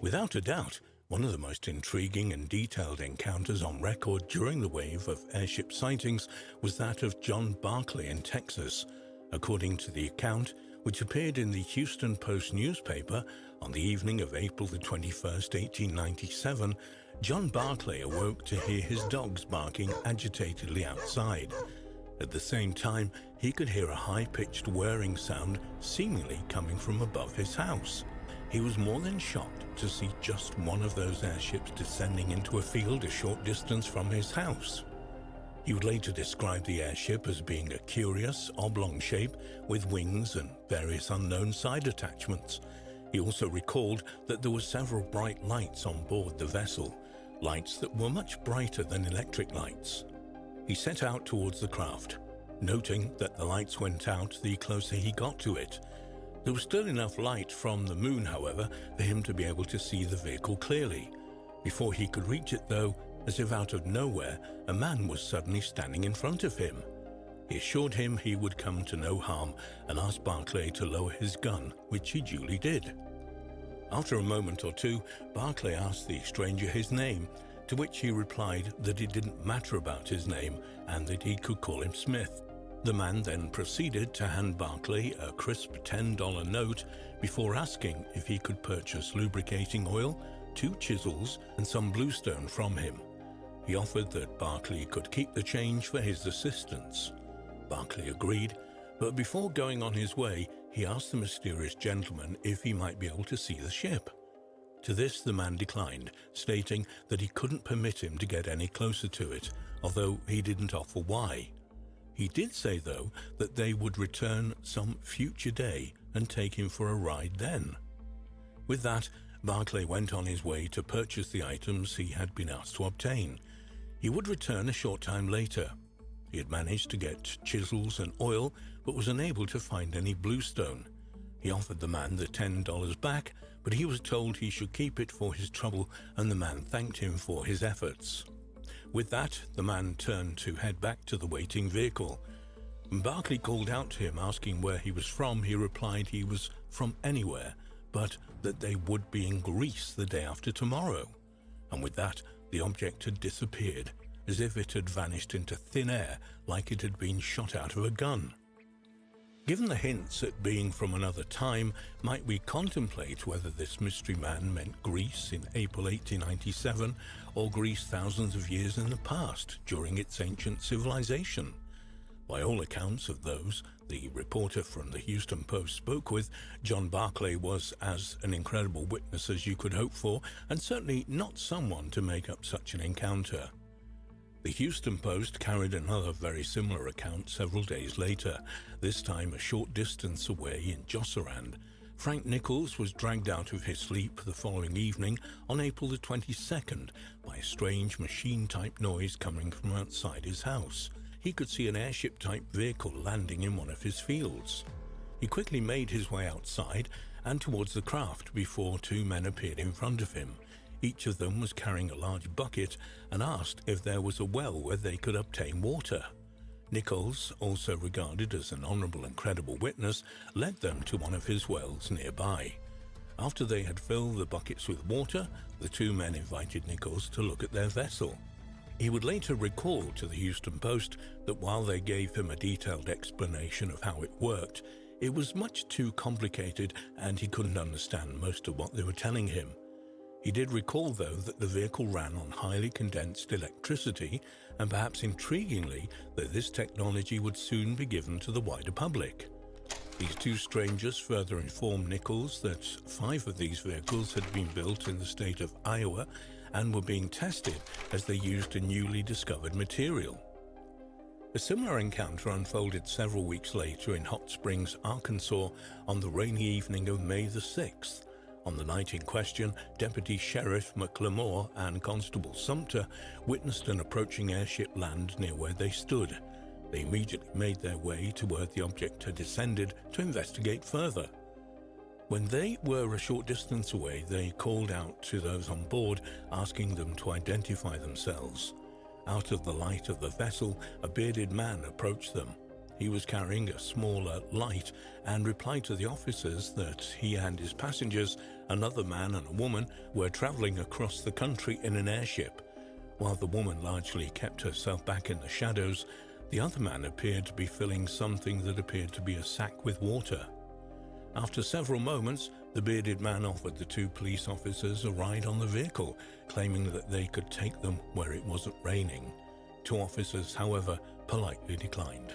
Without a doubt, one of the most intriguing and detailed encounters on record during the wave of airship sightings was that of John Barclay in Texas. According to the account, which appeared in the Houston Post newspaper on the evening of April the 21st, 1897, John Barclay awoke to hear his dogs barking agitatedly outside. At the same time, he could hear a high-pitched whirring sound seemingly coming from above his house. He was more than shocked to see just one of those airships descending into a field a short distance from his house. He would later describe the airship as being a curious, oblong shape with wings and various unknown side attachments. He also recalled that there were several bright lights on board the vessel, lights that were much brighter than electric lights. He set out towards the craft, noting that the lights went out the closer he got to it. There was still enough light from the moon, however, for him to be able to see the vehicle clearly. Before he could reach it, though, as if out of nowhere, a man was suddenly standing in front of him. He assured him he would come to no harm and asked Barclay to lower his gun, which he duly did. After a moment or two, Barclay asked the stranger his name, to which he replied that it didn't matter about his name and that he could call him Smith. The man then proceeded to hand Barclay a crisp $10 note before asking if he could purchase lubricating oil, 2 chisels, and some bluestone from him. He offered that Barclay could keep the change for his assistance. Barclay agreed, but before going on his way, he asked the mysterious gentleman if he might be able to see the ship. To this the man declined, stating that he couldn't permit him to get any closer to it, although he didn't offer why. He did say, though, that they would return some future day and take him for a ride then. With that, Barclay went on his way to purchase the items he had been asked to obtain. He would return a short time later. He had managed to get chisels and oil, but was unable to find any bluestone. He offered the man the $10 back, but he was told he should keep it for his trouble, and the man thanked him for his efforts. With that, the man turned to head back to the waiting vehicle. When Barclay called out to him asking where he was from, he replied he was from anywhere, but that they would be in Greece the day after tomorrow. And with that, the object had disappeared, as if it had vanished into thin air like it had been shot out of a gun. Given the hints at being from another time, might we contemplate whether this mystery man meant Greece in April 1897 or Greece thousands of years in the past during its ancient civilization? By all accounts of those the reporter from the Houston Post spoke with, John Barclay was as an incredible witness as you could hope for, and certainly not someone to make up such an encounter. The Houston Post carried another very similar account several days later, this time a short distance away in Josserand. Frank Nichols was dragged out of his sleep the following evening on April the 22nd by a strange machine-type noise coming from outside his house. He could see an airship-type vehicle landing in one of his fields. He quickly made his way outside and towards the craft before two men appeared in front of him. Each of them was carrying a large bucket and asked if there was a well where they could obtain water. Nichols, also regarded as an honorable and credible witness, led them to one of his wells nearby. After they had filled the buckets with water, the two men invited Nichols to look at their vessel. He would later recall to the Houston Post that while they gave him a detailed explanation of how it worked, it was much too complicated and he couldn't understand most of what they were telling him. He did recall, though, that the vehicle ran on highly condensed electricity, and perhaps intriguingly, that this technology would soon be given to the wider public. These two strangers further informed Nichols that 5 of these vehicles had been built in the state of Iowa and were being tested as they used a newly discovered material. A similar encounter unfolded several weeks later in Hot Springs, Arkansas, on the rainy evening of May the 6th. On the night in question, Deputy Sheriff McLemore and Constable Sumter witnessed an approaching airship land near where they stood. They immediately made their way to where the object had descended to investigate further. When they were a short distance away, they called out to those on board, asking them to identify themselves. Out of the light of the vessel, a bearded man approached them. He was carrying a smaller light and replied to the officers that he and his passengers, another man and a woman, were traveling across the country in an airship. While the woman largely kept herself back in the shadows, the other man appeared to be filling something that appeared to be a sack with water. After several moments, the bearded man offered the two police officers a ride on the vehicle, claiming that they could take them where it wasn't raining. 2 officers, however, politely declined.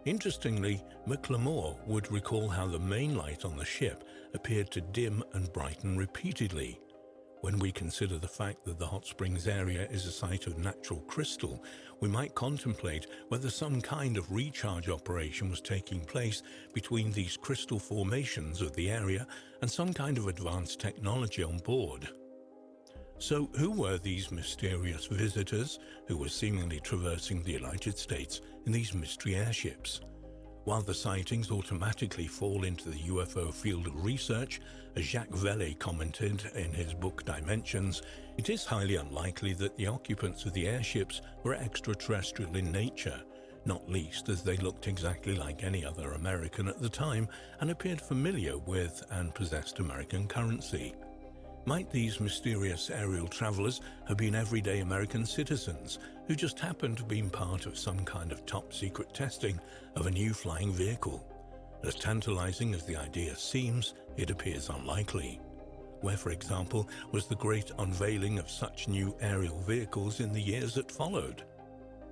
Interestingly, McLemore would recall how the main light on the ship appeared to dim and brighten repeatedly. When we consider the fact that the Hot Springs area is a site of natural crystal, we might contemplate whether some kind of recharge operation was taking place between these crystal formations of the area and some kind of advanced technology on board. So who were these mysterious visitors who were seemingly traversing the United States in these mystery airships? While the sightings automatically fall into the UFO field of research, as Jacques Vallée commented in his book Dimensions, it is highly unlikely that the occupants of the airships were extraterrestrial in nature, not least as they looked exactly like any other American at the time and appeared familiar with and possessed American currency. Might these mysterious aerial travelers have been everyday American citizens who just happened to be part of some kind of top-secret testing of a new flying vehicle? As tantalizing as the idea seems, it appears unlikely. Where, for example, was the great unveiling of such new aerial vehicles in the years that followed?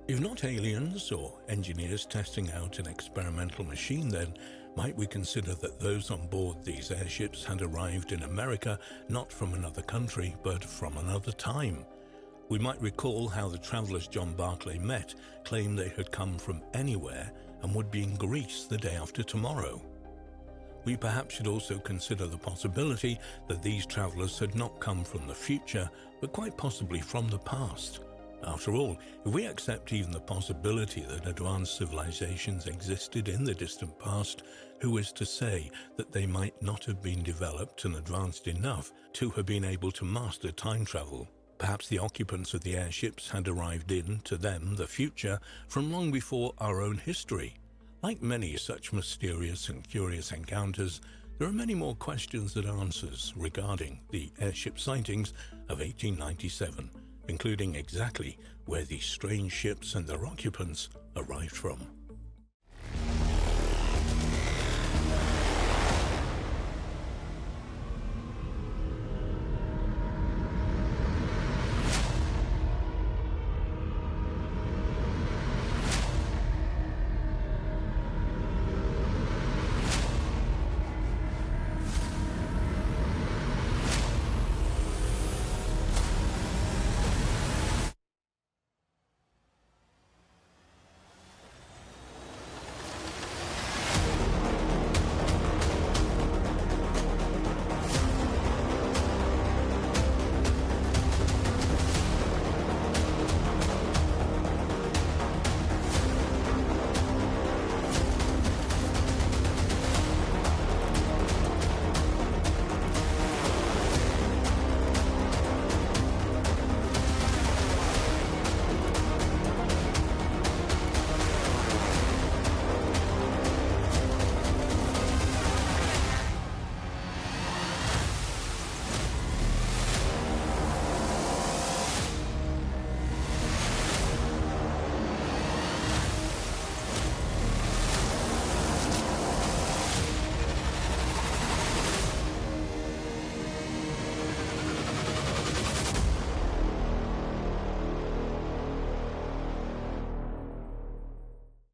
If not aliens or engineers testing out an experimental machine, then might we consider that those on board these airships had arrived in America not from another country, but from another time? We might recall how the travelers John Barclay met claimed they had come from anywhere and would be in Greece the day after tomorrow. We perhaps should also consider the possibility that these travelers had not come from the future, but quite possibly from the past. After all, if we accept even the possibility that advanced civilizations existed in the distant past, who is to say that they might not have been developed and advanced enough to have been able to master time travel? Perhaps the occupants of the airships had arrived in, to them, the future from long before our own history. Like many such mysterious and curious encounters, there are many more questions than answers regarding the airship sightings of 1897, including exactly where these strange ships and their occupants arrived from.